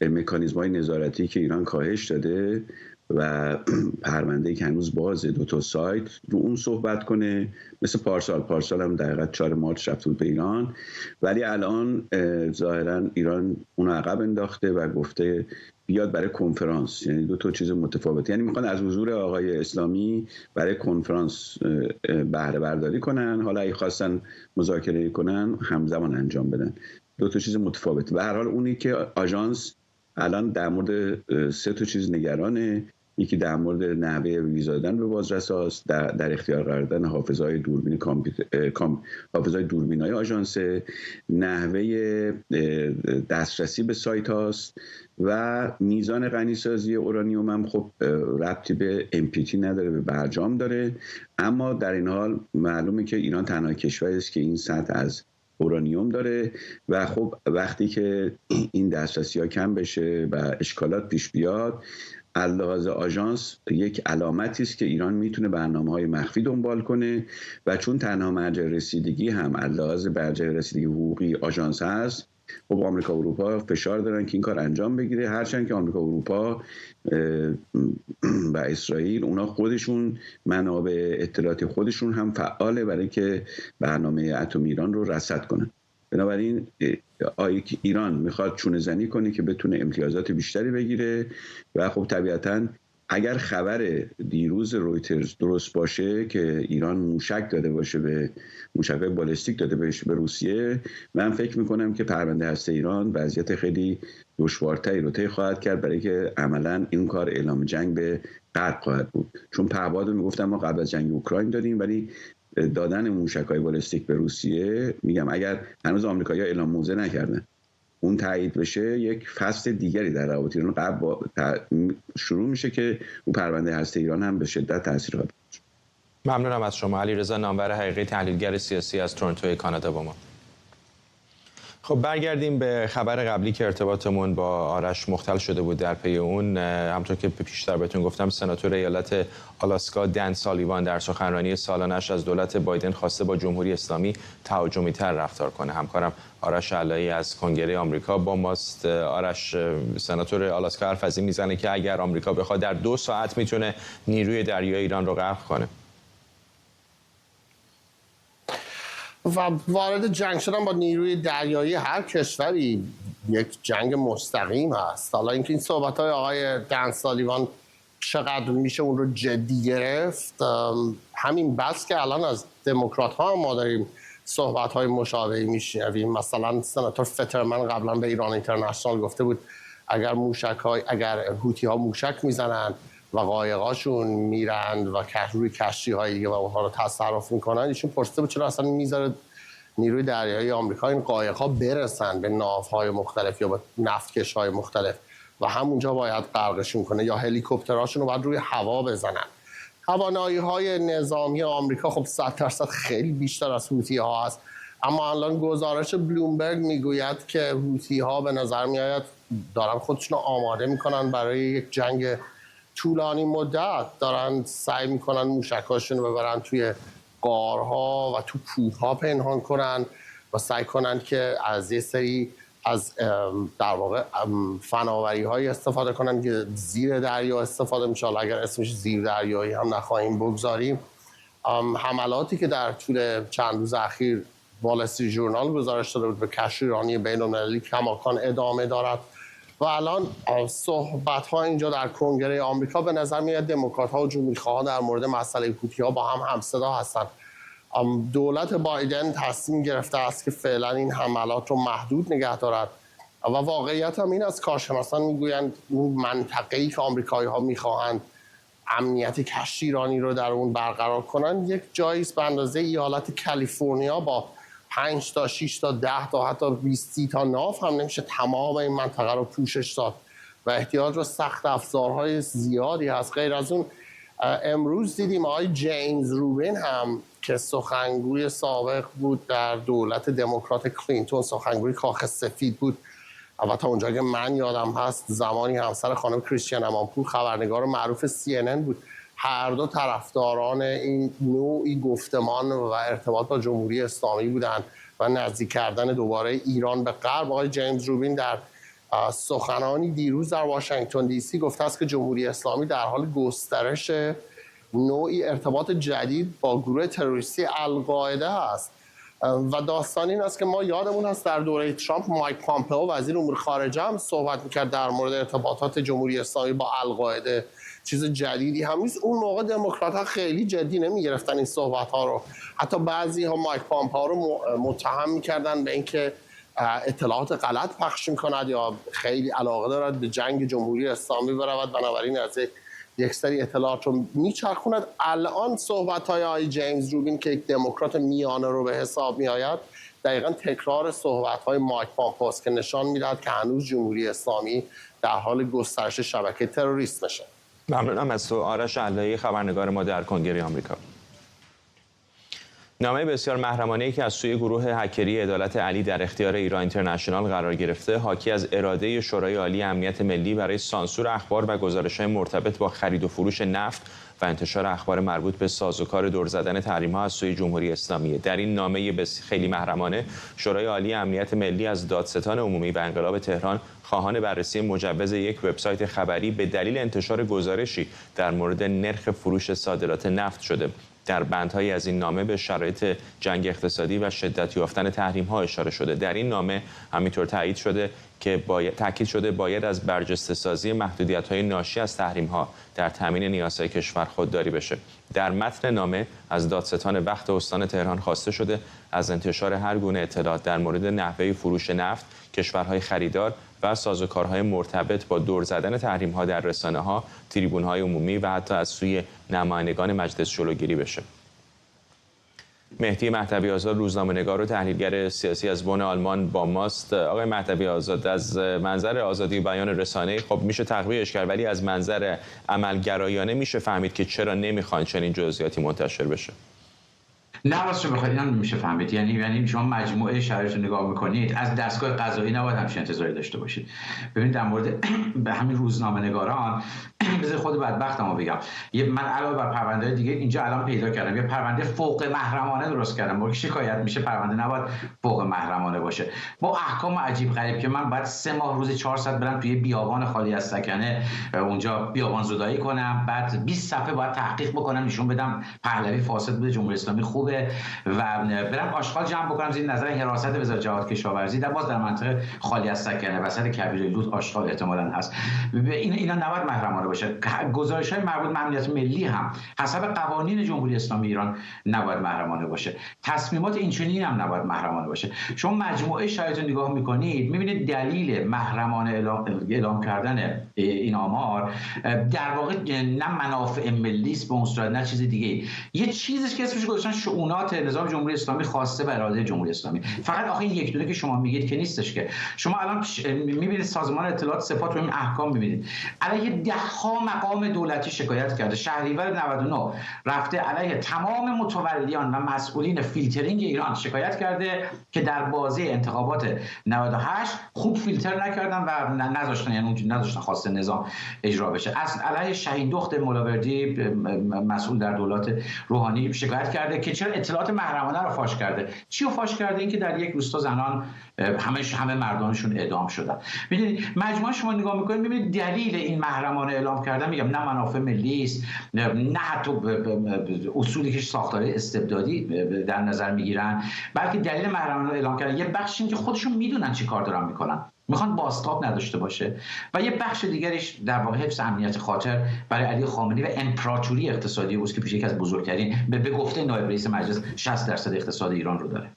مکانیزم‌های نظارتی که ایران کاهش داده و پرونده‌ای که هنوز بازه، 2 سایت، رو اون صحبت کنه، مثل پارسال هم دقیقاً 4 مارچ رفت به ایران. ولی الان ظاهراً ایران اون عقب انداخته و گفته بیاد برای کنفرانس. یعنی 2 چیز متفاوت. یعنی میخوان از حضور آقای اسلامی برای کنفرانس بهره برداری کنن، حالا اگه خواستن مذاکره کنن همزمان انجام بدن. 2 چیز متفاوت. به هر حال اونی که آژانس الان در مورد 3 چیز نگرانه. یکی در مورد نحوه ویزا دادن به بازرساست، در اختیار قرار دادن حافظه‌های دوربین حافظه‌های دوربین‌های آژانس، نحوه دسترسی به سایت هاست و میزان غنیسازی اورانیوم هم خب ربطی به MPT نداره، به برجام داره. اما در این حال معلومه که ایران تنها کشوری است که این سطح از اورانیوم داره و خب وقتی که این دسترسی ها کم بشه و اشکالات پیش بیاد، لحاظ آژانس یک علامتی است که ایران میتونه برنامه‌های مخفی دنبال کنه و چون تنها مرجع رسیدگی هم لحاظ مرجع رسیدگی حقوقی آژانس هست، خب آمریکا و اروپا فشار دارن که این کار انجام بگیره. هرچند که آمریکا و اروپا و اسرائیل اونا خودشون منابع اطلاعاتی خودشون هم فعاله برای که برنامه اتمی ایران رو رصد کنن. بنابراین ایران میخواد چونه زنی کنه که بتونه امتیازات بیشتری بگیره و خب طبیعتاً اگر خبر دیروز رویترز درست باشه که ایران موشک داده باشه، به موشک بالستیک داده باشه به روسیه، من فکر میکنم که پرونده هسته ایران وضعیت خیلی دشوارتری رو طی خواهد کرد، برای که عملاً این کار اعلام جنگ به غرب خواهد بود. چون پهپاد رو میگفتم ما قبل از جنگ اوکراین دادیم، ولی دادن موشک‌های بالستیک به روسیه، میگم اگر هنوز آمریکایی‌ها اعلام موضع نکردن اون تایید بشه یک فصل دیگری در روابط ایران شروع میشه که اون پرونده هسته ایران هم به شدت تاثیر خواهد داشت. ممنونم از شما. علیرضا نامور حقیقی، تحلیلگر سیاسی از تورنتو کانادا با ما. خب برگردیم به خبر قبلی که ارتباطمون با آرش مختل شده بود. در پی اون همونطور که پیشتر بهتون گفتم، سناتور ایالت آلاسکا دن سالیوان در سخنرانی سالانش از دولت بایدن خواسته با جمهوری اسلامی تهاجمی تر رفتار کنه. همکارم آرش علایی از کنگره آمریکا با ماست. آرش، سناتور آلاسکا حرف از این میزنه که اگر آمریکا بخواد در 2 ساعت میتونه نیروی دریایی ایران رو غرق کنه و وارد جنگ شدن با نیروی دریایی هر کشوری یک جنگ مستقیم هست. حالا اینکه این صحبت‌های آقای دن سالیوان چقدر میشه اون رو جدی گرفت، همین بس که الان از دموکرات‌ها ما داریم صحبت‌های مشابهی میشنویم. مثلا سناتور فترمن قبلا به ایران اینترنشنال گفته بود اگر هوتی‌ها موشک میزنن و قایقاشون میرند و روی کشتی‌های دیگه و اونها رو تصرف میکنن، ایشون پرسیده بود چرا اصلا میذاره نیروی دریایی آمریکا این قایق‌ها برسن به ناوهای مختلف یا به نفتکش‌های مختلف و همونجا باید غرقشون کنه، یا هلیکوپترهاشون رو باید روی هوا بزنن. توانایی‌های نظامی آمریکا خب 100% خیلی بیشتر از هوتی‌ها هست، اما الان گزارش بلومبرگ میگوید که هوتی‌ها به نظر میآید دارن خودشون رو آماده میکنن برای یک جنگ طولانی مدت. دارن سعی میکنن موشکاشون رو ببرن توی غارها و تو کوهها پنهان کنن و سعی کنن که از یه سری از در واقع فناوری‌های استفاده کنن که زیر دریا استفاده میشه. اگر اسمش زیر دریایی هم نخواهیم بگذاریم. حملاتی که در طول چند روز اخیر وال استریت ژورنال گزارش داده بود به کشتی ایرانی بین‌المللی کماکان ادامه دارد و الان صحبت‌ها اینجا در کنگره آمریکا به نظر میاد دموکرات‌ها و جمهوری‌خواهان در مورد مسئله هوتی‌ها با هم همصدا هستند. دولت بایدن تصمیم گرفته است که فعلا این حملات رو محدود نگه دارد و واقعیت هم این است، کارشناسان میگویند اون منطقه‌ای که آمریکایی‌ها می‌خواهند امنیت کشتی ایرانی رو در اون برقرار کنن یک جایی است به اندازه ایالت کالیفرنیا با 5 تا 6 تا 10 تا حتی 20 تا ناو هم نمیشه تمام این منطقه رو پوشش داد و احتیاج به سخت افزارهای زیادی هست. غیر از اون امروز دیدیم آقای جیمز روبین هم که سخنگوی سابق بود در دولت دموکرات کلینتون، سخنگوی کاخ سفید بود و تا اونجا که من یادم هست زمانی همسر خانم کریستین امانپور خبرنگار معروف CNN بود. هر دو طرفداران این نوعی گفتمان و ارتباط با جمهوری اسلامی بودند و نزدیک کردن دوباره ایران به غرب. آقای جیمز روبین در سخنانی دیروز در واشنگتن دی سی گفته است که جمهوری اسلامی در حال گسترش نوعی ارتباط جدید با گروه تروریستی القاعده است و داستان این است که ما یادمون هست در دوره ترامپ مایک پامپئو وزیر امور خارجه هم صحبت میکرد در مورد ارتباطات جمهوری اسلامی با القاعده. چیز جدیدی هم نیست. اون موقع دموکرات‌ها خیلی جدی نمیگرفتن این صحبت‌ها رو. حتی بعضی‌ها مایک پامپئو رو متهم میکردن به اینکه اطلاعات غلط پخش میکند یا خیلی علاقه دارد به جنگ جمهوری اسلامی برود، بنابراین از یک سری اطلاعات رو میچرخوند. الان صحبت‌های آقای جیمز روبین که یک دموکرات میانه رو به حساب میآید دقیقاً تکرار صحبت‌های مایک پامپئو است که نشان میدهد که هنوز جمهوری اسلامی در حال گسترش شبکه تروریست میشه. ممنونم از تو آرش علایی، خبرنگار ما در کنگره آمریکا. نامه بسیار محرمانه‌ای که از سوی گروه هکری عدالت علی در اختیار ایران اینترنشنال قرار گرفته، حاکی از اراده شورای عالی امنیت ملی برای سانسور اخبار و گزارش‌های مرتبط با خرید و فروش نفت و انتشار اخبار مربوط به سازوکار دور زدن تحریم‌ها از سوی جمهوری اسلامی. در این نامه خیلی محرمانه، شورای عالی امنیت ملی از دادستان عمومی و انقلاب تهران خواهان بررسی مجوز یک وبسایت خبری به دلیل انتشار گزارشی در مورد نرخ فروش صادرات نفت شده. در بندهایی از این نامه به شرایط جنگ اقتصادی و شدت یافتن تحریم‌ها اشاره شده. در این نامه همینطور تاکید شده باید از برجسته‌سازی محدودیت‌های ناشی از تحریم‌ها در تامین نیازهای کشور خودداری بشه. در متن نامه از دادستان وقت استان تهران خواسته شده از انتشار هر گونه اطلاعات در مورد نحوه فروش نفت، کشورهای خریدار و سازوکارهای مرتبط با دور زدن تحریم‌ها در رسانه‌ها، تریبون‌های عمومی و حتی از سوی نمایندگان مجلس جلوگیری بشه. مهدی مهدوی آزاد روزنامه‌نگار و تحلیلگر سیاسی از بن آلمان با ماست. آقای مهدوی آزاد، از منظر آزادی بیان رسانه‌ای خب میشه تقویتش کرد، ولی از منظر عملگرایانه میشه فهمید که چرا نمیخوان چنین جزئیاتی منتشر بشه؟ نه راستش بخواید اینا میشه فهمید. یعنی شما مجموعه شرایط رو نگاه میکنید، از دستگاه قضایی نباید همچین انتظاری داشته باشید. ببینید در مورد به همین روزنامه‌نگاران بذار خود بدبختمو بگم، من علاوه بر پرونده دیگه اینجا الان پیدا کردم یه پرونده فوق محرمانه درست کردم. موقع شکایت میشه پرونده نباید فوق محرمانه باشه، با احکام عجیب غریب که من بعد 3 ماه روز 400 برم توی بیابان خالی از سکنه اونجا بیابان زدایی کنم، بعد 20 صفحه باید تحقیق بکنم نشون بدم پهلوی فاسد بوده، جمهوری اسلامی خوبه و برم آشغال جمع بکنم زیر نظر حراست وزارت جهاد کشاورزی در منطقه خالی از سکنه وسط کبیر لوت آشغال احتمالاً هست. اینا نباید محرمانه باشه. گزارش‌های مربوط به امنیت ملی هم حسب قوانین جمهوری اسلامی ایران نباید محرمانه باشه. تصمیمات اینچنینی هم نباید محرمانه باشه. شما مجموعه شرایط رو نگاه می‌کنید می‌بینید دلیل محرمانه اعلام کردن این آمار در واقع نه منافع ملی است به اون صورت نه چیز دیگه. یه چیزی که اسمش گذاشتن شؤونات نظام جمهوری اسلامی خواسته به اراده جمهوری اسلامی. فقط آخه یک دونه که شما میگید که نیستش که. شما الان می‌بینید سازمان اطلاعات سپاه رو این احکام می‌بینید علیه ده‌ها مقام دولتی شکایت کرده. شهریور 99 رفته علیه تمام متولیان و مسئولین فیلترینگ ایران شکایت کرده که در بازی انتخابات 98 خوب فیلتر نکردن و نذاشتن، یعنی نذاشتن خواسته نظام اجرا بشه. از علیه شهین دخت مولاوردی مسئول در دولت روحانی شکایت کرده که چرا اطلاعات محرمانه رو فاش کرده. چی رو فاش کرده؟ اینکه در یک روستا زنان همه مردانشون اعدام شدن. میدونید مجموعه شما نگاه میکنید میبینید دلیل این محرمانه اعلام کردن میگم نه منافع ملی است، نه حتی اصولی که ساختار استبدادی در نظر میگیرن، بلکه دلیل محرمانه اعلام کردن یه بخشی که خودشون میدونن چی کار دارن میکنن، میخوان بازتاب نداشته باشه، و یه بخش دیگریش در واقع حفظ امنیت خاطر برای علی خامنه‌ای و امپراتوری اقتصادی اوست که پیش یکی از بزرگترین به گفته نایب رئیس مجلس 60% اقتصاد ایران رو داره.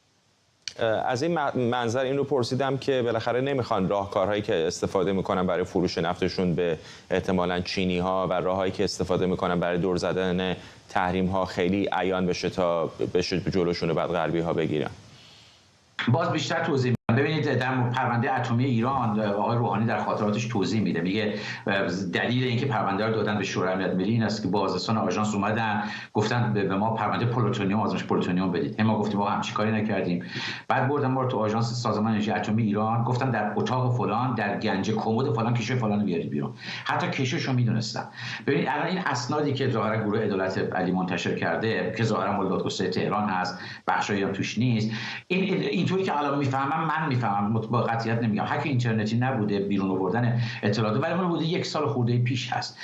از این منظر این رو پرسیدم که بالاخره نمیخوان راهکارهایی که استفاده میکنن برای فروش نفتشون به احتمالاً چینی ها و راههایی که استفاده میکنن برای دور زدن تحریم ها خیلی عیان بشه تا بشه جلوشون رو بعد غربی ها بگیرن. باز بیشتر توضیح ببینید در پرونده اتمی ایران آقای روحانی در خاطراتش توضیح میده، میگه دلیل اینکه پرونده رو دادن به شورای امنیت ملی این است که بازرسان آژانس اومدن گفتن به ما پرونده پلوتونیوم آزمایش پلوتونیوم بدید. ما گفتیم ما همچین کاری نکردیم. بعد بردن ما رو تو آژانس سازمان انرژی اتمی ایران گفتن در اتاق فلان در گنج کمد فلان کیسه فلان رو بیارید بیرون. حتی کیسه‌شو میدونستن. ببینید الان این اسنادی که ظاهرا گروه عدالت علی منتشر کرده که ظاهرا مال دادگستری تهران هست، بخشایی هم توش نیست، اینطوری که الان میفهمم من میفهمم با قطعیت نمیگم، هک اینترنتی نبوده بیرون آوردن اطلاعات، ولی اون بوده 1 سال خورده پیش هست.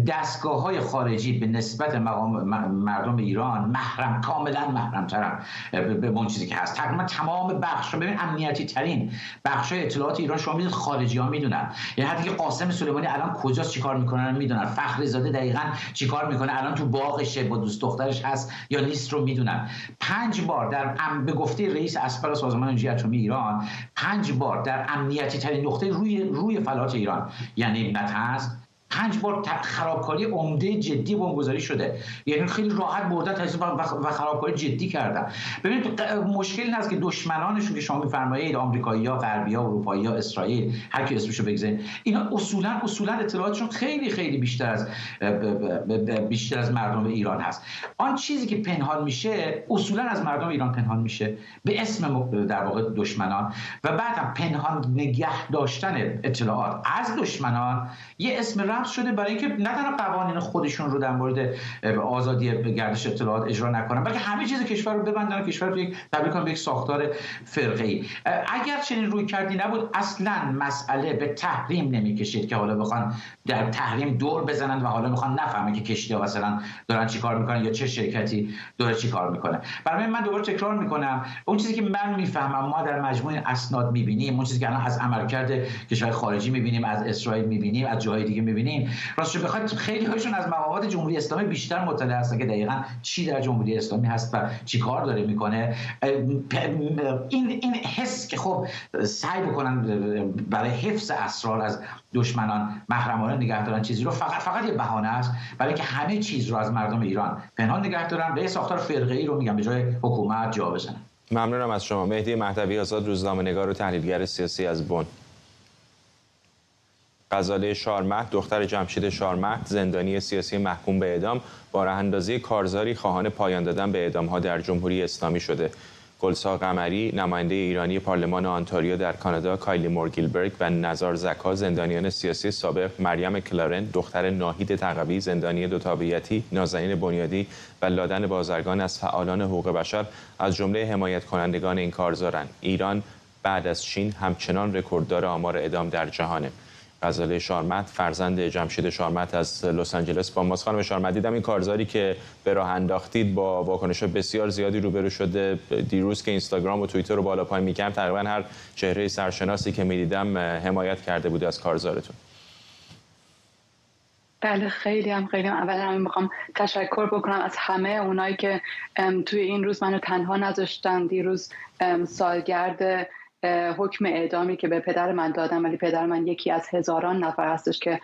دستگاه‌های خارجی به نسبت مردم ایران محرم، کاملا محرم‌ترن به اون چیزی که هست. تقریبا تمام بخش ببین امنیتی ترین بخش‌های اطلاعات ایران شما میدونید خارجی‌ها میدونن، یعنی حتی که قاسم سلیمانی الان کجاست چیکار میکنن میدونن، فخری زاده دقیقاً چیکار میکنه الان تو باغشه با دوست دخترش هست یا نیست رو میدونن. 5 بار در به گفته رئیس اسپر سازمان انرژی اتمی ایران 5 بار در امنیتی ترین نقطه روی فلات ایران یعنی نتنز 5 بار خرابکاری عمده جدی بمبگذاری شده، یعنی خیلی راحت بردن تجزیه و خرابکاری جدی کردن. ببینید مشکل این است که دشمنانشون که شما می‌فرمایید آمریکایی‌ها، غربی‌ها، اروپایی‌ها، اسرائیل، هر کی اسمشو بگذارید، اینا اصولاً اطلاعاتشون خیلی بیشتر از مردم ایران هست. آن چیزی که پنهان میشه اصولاً از مردم ایران پنهان میشه به اسم در واقع دشمنان، و بعد هم پنهان نگه داشتن اطلاعات از دشمنان یه اسم شده برای اینکه نه تنها قوانین خودشون رو در مورد آزادی گردش اطلاعات اجرا نکنن، بلکه همه چیز کشور رو ببندن، کشور رو تبدیل کنن به یک ساختار فرقه‌ای. اگر چنین روی کردی نبود اصلا مسئله به تحریم نمیکشید که حالا بخوان در تحریم دور بزنن و حالا میخوان نفهمن که کشتی‌ها مثلا دارن چیکار میکنن یا چه شرکتی داره چیکار میکنه. برای من دوباره تکرار میکنم اون چیزی که من میفهمم ما در مجموعه اسناد میبینیم، اون چیزی که الان از عملکرد کشور خارجی میبینیم، از اسرائیل میبینیم، از جاهای دیگه میبینیم، میبینیم راستش بخواید خیلی هاشون از مقامات جمهوری اسلامی بیشتر مطلع هستن که دقیقاً چی در جمهوری اسلامی هست و چی کار داره میکنه. این حس که خب سعی بکنن برای حفظ اسرار از دشمنان محرمانه نگه دارن چیزی رو فقط یه بهانه است برای که همه چیز رو از مردم ایران پنهان نگه دارن و یه ساختار فرقه‌ای رو میگم به جای حکومت جا بزنن. ممنونم از شما. مهدی مهدوی آزاد، روزنامه‌نگار و تحلیلگر سیاسی از بن. غزاله شارمهد، دختر جمشید شارمهد، زندانی سیاسی محکوم به اعدام، با راه‌اندازی کارزاری خواهان پایان دادن به اعدام‌ها در جمهوری اسلامی شده. گلسا قمری، نماینده ایرانی پارلمان آنتاریو در کانادا، کایلی مورگیلبرگ و نزار زکا، زندانیان سیاسی سابق، مریم کلارن، دختر ناهید تقوی، زندانی دو تابعیتی، نازنین بنیادی و لادن بازرگان از فعالان حقوق بشر از جمله حمایت کنندگان این کارزارند. ایران بعد از چین همچنان رکورددار آمار اعدام در جهانه. غزاله شارمهد، فرزند جمشید شارمهد از لس آنجلس با ماست. خانم شارمهد، دیدم این کارزاری که به راه انداختید با واکنش بسیار زیادی روبرو شده. دیروز که اینستاگرام و توییتر رو بالا پایین می‌کردم تقریبا هر چهره سرشناسی که می‌دیدم حمایت کرده بود از کارزارتون. بله خیلی اولا میخوام تشکر بکنم از همه اونایی که توی این روز منو تنها نذاشتن. دیروز سالگرد حکم اعدامی که به پدر من دادم، ولی پدر من یکی از هزاران نفر هستش که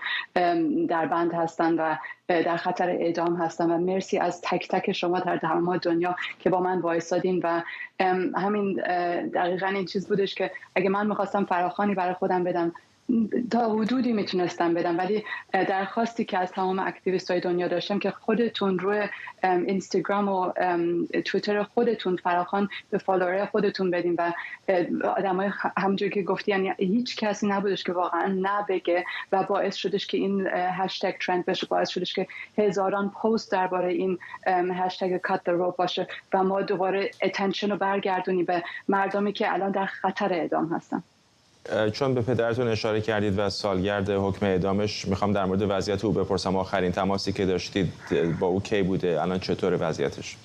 در بند هستن و در خطر اعدام هستن و مرسی از تک تک شما در تمام دنیا که با من وایسادین و همین دقیقاً این چیز بودش که اگه من میخواستم فراخوانی برای خودم بدم تا حدودی میتونستم بدم، ولی درخواستی که از تمام اکتیویست‌های دنیا داشتم که خودتون روی اینستاگرام و توییتر خودتون فراخوان به فالوورای خودتون بدین و آدمای همونجوری که گفتی یعنی هیچ کسی نبودش که واقعا نبگه و باعث شدش که این هشتگ ترند بشه، باعث شدش که هزاران پست درباره این هشتگ کات the rope باشه و ما دوباره اتنشن رو برگردونیم به مردمی که الان در خطر اعدام هستن. چون به پدرتون اشاره کردید و سالگرد حکم اعدامش، میخوام در مورد وضعیت او بپرسم. آخرین تماسی که داشتید با او کی بوده؟ الان چطور وضعیتش؟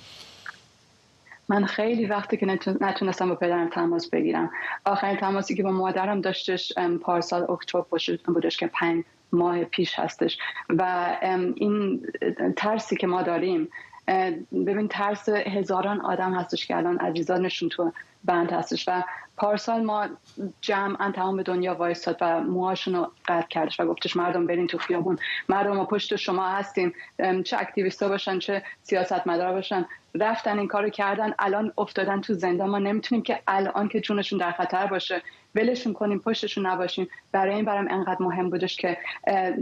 من خیلی وقتی که نتونستم با پدرم تماس بگیرم. آخرین تماسی که با مادرم داشتش پارسال اکتبر بودش که 5 ماه پیش هستش و این ترسی که ما داریم، ببین ترس هزاران آدم هستش که الان عزیزانشون تو بند هستش و پارسال ما جمعاً تمام دنیا وایستاد و موهاشون رو قطع کردش و گفتش مردم برین تو خیابون، مردم ما پشت شما هستیم، چه اکتیویستا باشن چه سیاستمدارا باشن، رفتن این کارو کردن، الان افتادن تو زندان. ما نمیتونیم که الان که جونشون در خطر باشه ولشون کنیم، پشتشون نباشیم. برای این برام انقدر مهم بودش که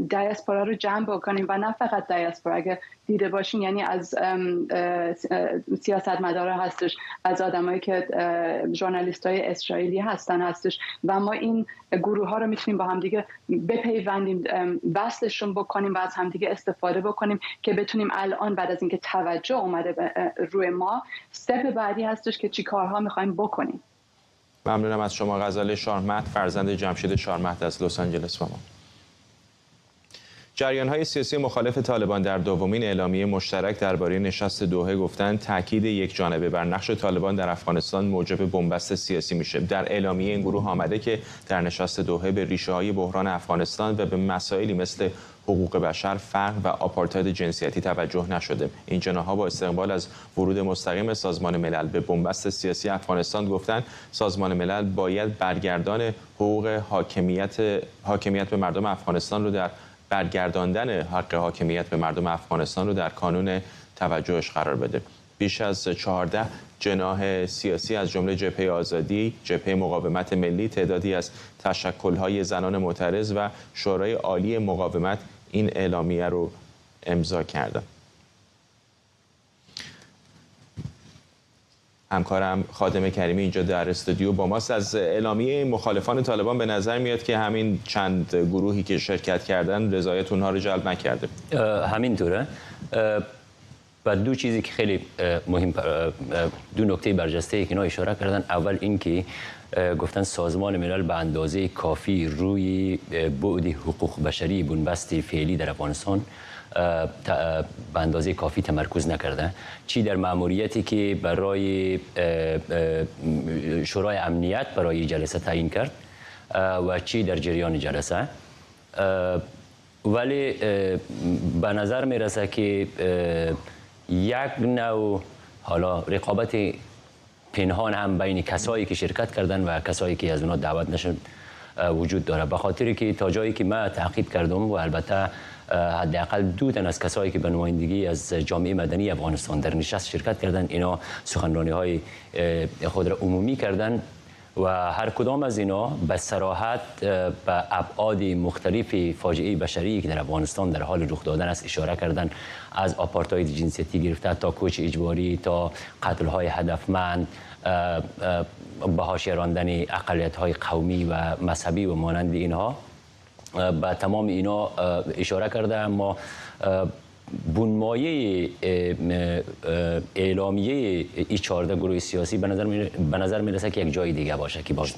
دیاسپورا رو جمع بکنیم و نه فقط دیاسپورا، اگه دیده باشین یعنی از سیاستمدارا هستش، از آدمایی که ژورنالیستای اسرائیلی هستش و ما این گروه ها رو میتونیم با هم دیگه بپیوندیم، وصلشون بکنیم و از هم دیگه استفاده بکنیم که بتونیم الان بعد از اینکه توجه اومده روی ما، استپ بعدی هستش که چی کارها میخوایم بکنیم. ممنونم از شما. غزاله شارمهد، فرزند جمشید شارمهد از لس آنجلس با ما. جریان‌های سیاسی مخالف طالبان در دومین اعلامیه مشترک درباره نشست دوحه گفتند تاکید یک جانبه بر نقش طالبان در افغانستان موجب بنبست سیاسی میشه. در اعلامیه این گروه آمده که در نشست دوحه به ریشه‌های بحران افغانستان و به مسائلی مثل حقوق بشر، فقر و آپارتاید جنسیتی توجه نشده. این جناح‌ها با استقبال از ورود مستقیم سازمان ملل به بنبست سیاسی افغانستان گفتند سازمان ملل باید برگردان حقوق حاکمیت به مردم افغانستان رو در برگرداندن حق حاکمیت به مردم افغانستان رو در کانون توجهش قرار بده. بیش از 14 جناح سیاسی از جمله جبهه آزادی، جبهه مقاومت ملی، تعدادی از تشکل‌های زنان معترض و شورای عالی مقاومت این اعلامیه رو امضا کردند. همکارم خادم کریمی اینجا در استودیو با ماست. از اعلامیه مخالفان طالبان به نظر میاد که همین چند گروهی که شرکت کردن رضایت اونها رو جلب نکرده. همینطوره. و دو چیزی که خیلی مهم، دو نکته برجسته که اینا اشاره کردن. اول اینکه گفتن سازمان ملل به اندازه کافی روی بعد حقوق بشری بنبست فعلی در افغانستان به اندازه کافی تمرکز نکرده، چی در مأموریتی که برای شورای امنیت برای جلسه تعیین کرد و چی در جریان جلسه. ولی به نظر میرسه که یک نوع حالا رقابت پنهان هم بین کسایی که شرکت کردن و کسایی که از اونا دعوت نشد وجود داره. به خاطری که تا جایی که من تعقیب کردم و البته حداقل 2 تن از کسایی که به نمایندگی از جامعه مدنی افغانستان در نشست شرکت کردن، اینا سخنرانی‌های خود را عمومی کردن و هر کدام از اینا به صراحت به ابعاد مختلف فاجعه بشری که در افغانستان در حال رخ دادن است اشاره کردن، از آپارتاید جنسیتی گرفته تا کوچ اجباری تا قتل‌های هدفمند، به حاشیه راندن اقلیت‌های قومی و مذهبی و مانند اینها. به تمام اینا اشاره کرده، اما بنمایه اعلامیه این 14 گروه سیاسی به نظر میرسه که یک جای دیگه باشه که باشه.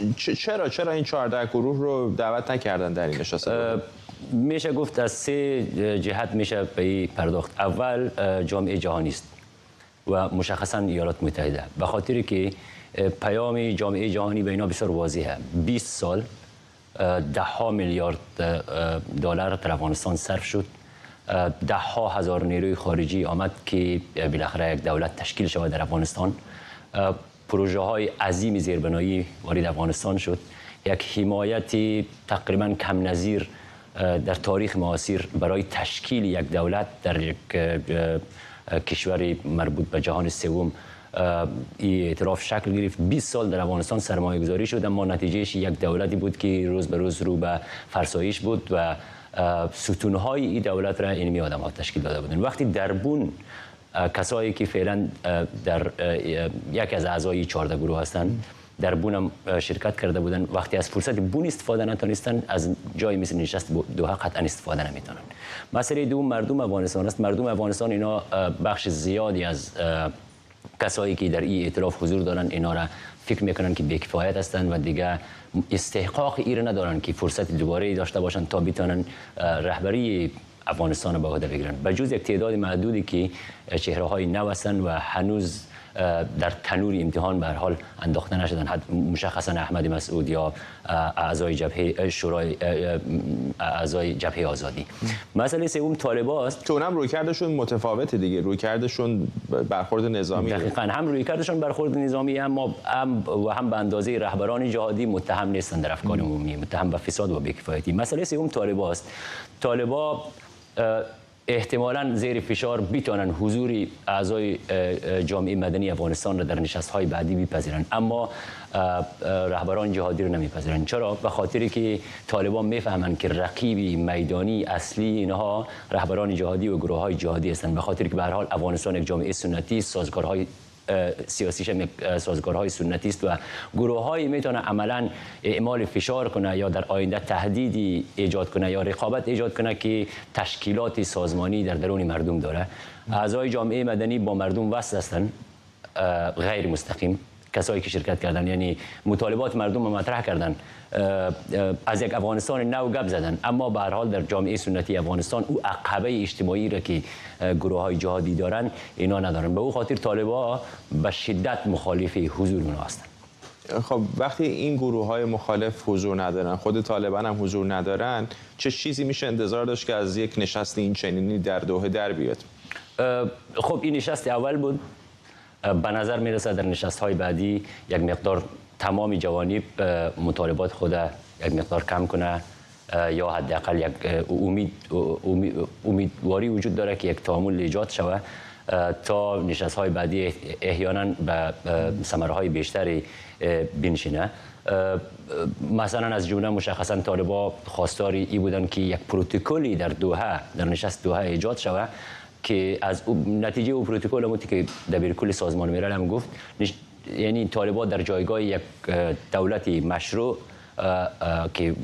چرا این 14 گروه رو دعوت نکردن در این نشست؟ میشه گفت از 3 جهت میشه به این پرداخت. اول جامعه جهانی است و مشخصا ایالات متحده، به خاطری که پیام جامعه جهانی به اینا بسیار واضحه. 20 سال 10 میلیارد دلار در افغانستان صرف شد، 10,000 نیروی خارجی آمد که بالاخره یک دولت تشکیل شود در افغانستان. پروژه های عظیم زیربنایی وارد افغانستان شد، یک حمایت تقریبا کم نظیر در تاریخ معاصر برای تشکیل یک دولت در یک کشور مربوط به جهان سوم این اعتراف شکل گرفت. 20 سال در افغانستان سرمایه گذاری شد، اما نتیجهش یک دولتی بود که روز به روز رو به فرسایش بود و ستونهای این دولت را اینمی آدم ها تشکیل داده بودن. وقتی دربون کسایی که فعلا در یک از اعضای 14 گروه هستند در بون هم شرکت کرده بودن، وقتی از فرصت بون استفاده نتونستن، از جای مثل نشست دوحه قطعا استفاده نمیتونن. مسئله دوم مردم افغانستان است. مردم افغانستان اینا بخش زیادی از کسایی که در این ائتلاف حضور دارن اینا را فکر میکنن که بی‌کفایت هستند و دیگه استحقاق این ندارن که فرصت دوباره داشته باشن تا بتونن رهبری افغانستان رو به عهده بگیرن. به جز یک تعداد معدودی که چهره های نو هستند و هنوز در تنور امتحان به هر حال انداخته نشدن، مشخصا احمد مسعود یا اعضای جبهه شورای اعضای جبهه آزادی. مسئله سوم طالبان است که اونم رویکردشون متفاوته دیگه، رویکردشون برخورد نظامی. دقیقاً هم رویکردشون برخورد نظامی، اما هم به اندازه رهبران جهادی متهم نیستن در افکار عمومی، متهم به فساد و بی‌کفایتی. مسئله سوم طالبان است. طالبان احتمالاً زیر فشار بیتونن حضور اعضای جامعه مدنی افغانستان را در نشست‌های بعدی بپذیرن، اما رهبران جهادی رو نمیپذیرن. چرا؟ به خاطری که طالبان میفهمن که رقیب میدانی اصلی اینها رهبران جهادی و گروه‌های جهادی هستند، به خاطری که به هر حال افغانستان یک جامعه سنتی، سازگارهای سیاسیش هم سازگارهای سنتی است و گروه‌هایی میتونه عملاً اعمال فشار کنه یا در آینده تهدیدی ایجاد کنه یا رقابت ایجاد کنه که تشکیلات سازمانی در درون مردم داره. اعضای جامعه مدنی با مردم وصل هستند، غیر مستقیم. کسایی که شرکت کردن یعنی مطالبات مردم رو مطرح کردن، از یک افغانستان نو گپ زدن، اما به هر حال در جامعه سنتی افغانستان او عقبه اجتماعی را که گروه‌های جهادی دارن اینا ندارن. به او خاطر طالبان به شدت مخالف حضور اونها هستند. خب وقتی این گروه‌های مخالف حضور ندارن، خود طالبان هم حضور ندارن، چه چیزی میشه انتظار داشت که از یک نشست این چنینی در دوحه در بیاد؟ خب این نشست اول بود. به نظر میرسه در نشست‌های بعدی یک مقدار تمام جوانب مطالبات خود یک مقدار کم کنه یا حداقل یک امیدواری وجود داره که یک تعامل ایجاد شود تا نشست‌های بعدی احیانا به ثمره‌های بیشتری بنشینه. مثلا از جمله مشخصا طالبان خواستاری ای بودن که یک پروتکلی در دوحه، در نشست دوحه ایجاد شود که از نتیجه او پروتکل هم که دبیرکل سازمان ملل هم گفت، یعنی طالبان در جایگاه یک دولت مشروع که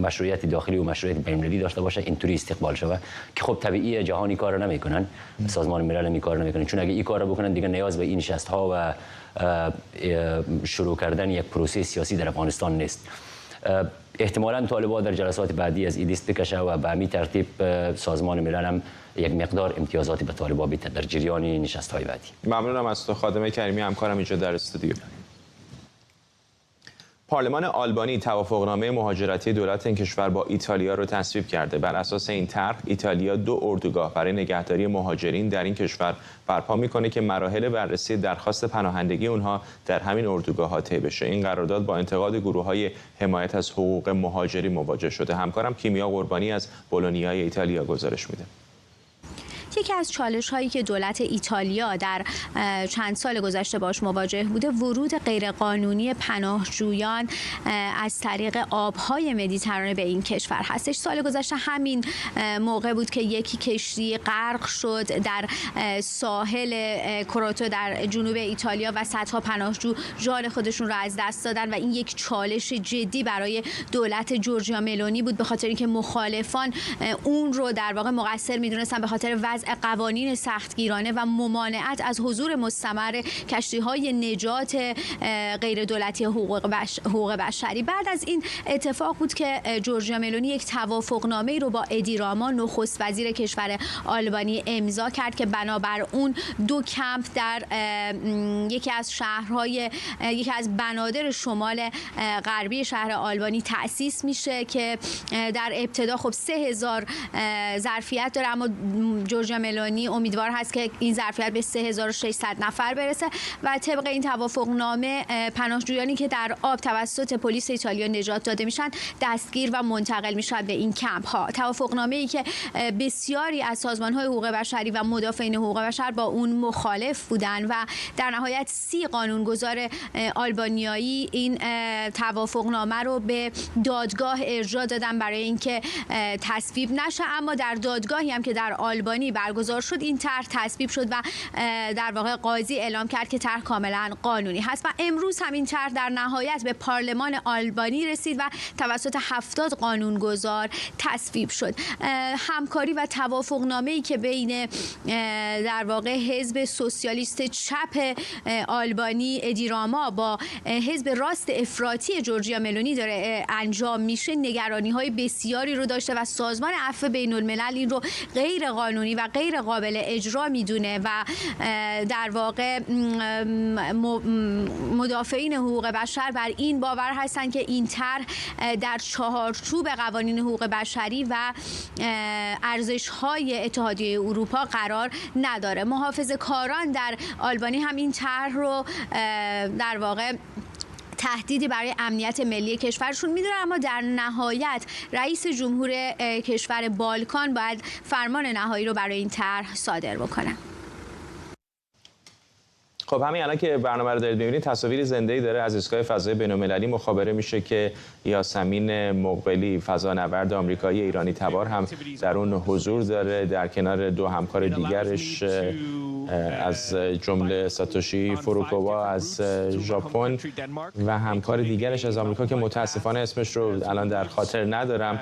مشروعیت داخلی و مشروعیت بین‌المللی داشته باشه اینطوری استقبال شود که خب طبیعیه جهانی کار نمیکنن، سازمان ملل هم کار نمیکنن، چون اگه این کار رو بکنن دیگه نیاز به این نشست‌ها و شروع کردن یک پروسه سیاسی در افغانستان نیست. احتمالاً طالبان در جلسات بعدی از این دست بکشه و به همین ترتیب سازمان ملل هم یک مقدار امتیازاتی به طالبان بده در جریان نشست‌های بعدی. ممنونم از تو خادمه کریمی، همکارم اینجا در استودیو. پارلمان آلبانی توافقنامه مهاجرتی دولت این کشور با ایتالیا را تصویب کرده. بر اساس این طرح ایتالیا 2 اردوگاه برای نگهداری مهاجرین در این کشور برپا میکنه که مراحل بررسی درخواست پناهندگی اونها در همین اردوگاه‌ها طی بشه. این قرارداد با انتقاد گروه‌های حمایت از حقوق مهاجرین مواجه شده. همکارم کیمیا قربانی از بولونیای ایتالیا گزارش میده. یکی از چالش‌هایی که دولت ایتالیا در چند سال گذشته باش مواجه بوده ورود غیرقانونی پناهجویان از طریق آب‌های مدیترانه به این کشور هستش. سال گذشته همین موقع بود که یکی کشتی غرق شد در ساحل کروتو در جنوب ایتالیا و صدها پناهجو جان خودشون را از دست دادن و این یک چالش جدی برای دولت جورجیا ملونی بود، به خاطر اینکه مخالفان اون رو در واقع مقصر می‌دونستن به خاطر وضع قوانین سختگیرانه و ممانعت از حضور مستمر کشتی‌های نجات غیر دولتی حقوق بشری. بعد از این اتفاق بود که جورجیا ملونی یک توافقنامه‌ای رو با ادی راما نخست وزیر کشور آلبانی امضا کرد که بنابر اون 2 کمپ در یکی از شهرهای یکی از بنادر شمال غربی شهر آلبانی تأسیس میشه که در ابتدا خب 3000 ظرفیت داره، اما جورجیا ملونی امیدوار هست که این ظرفیت به 3600 نفر برسه و طبق این توافقنامه پناهجویانی که در آب توسط پلیس ایتالیا نجات داده میشن دستگیر و منتقل میشن به این کمپ ها. توافقنامه‌ای که بسیاری از سازمان‌های حقوق بشری و مدافعین حقوق بشر با اون مخالف بودن و در نهایت 30 قانونگذار آلبانیایی این توافقنامه رو به دادگاه ارجاع دادن برای اینکه تصویب نشه، اما در دادگاهی هم که در آلبانی برگزار شد این طرح تصویب شد و در واقع قاضی اعلام کرد که طرح کاملا قانونی هست و امروز هم این طرح در نهایت به پارلمان آلبانی رسید و توسط 70 قانونگذار تصویب شد. همکاری و توافقنامه‌ای که بین در واقع حزب سوسیالیست چپ آلبانی ادی راما با حزب راست افراطی جورجیا ملونی داره انجام میشه نگرانی‌های بسیاری رو داشته و سازمان عفو بین‌الملل این رو غیر قانونی و غیر قابل اجرا میدونه و در واقع مدافعین حقوق بشر بر این باور هستند که این طرح در چارچوب قوانین حقوق بشری و ارزش‌های اتحادیه اروپا قرار نداره. محافظه‌کاران در آلبانی هم این طرح رو در واقع تهدیدی برای امنیت ملی کشورشون میدونه، اما در نهایت رئیس جمهور کشور بالکان باید فرمان نهایی رو برای این طرح صادر بکنه. خب همین الان که برنامه رو دارید می‌بینید تصاویر زنده‌ای داره از ایستگاه فضای بین‌المللی مخابره میشه که یاسمین مقبلی فضانورد آمریکایی ایرانی تبار هم در اون حضور داره در کنار 2 همکار دیگرش از جمله ساتوشی فوروکووا از ژاپن و همکار دیگرش از آمریکا که متاسفانه اسمش رو الان در خاطر ندارم.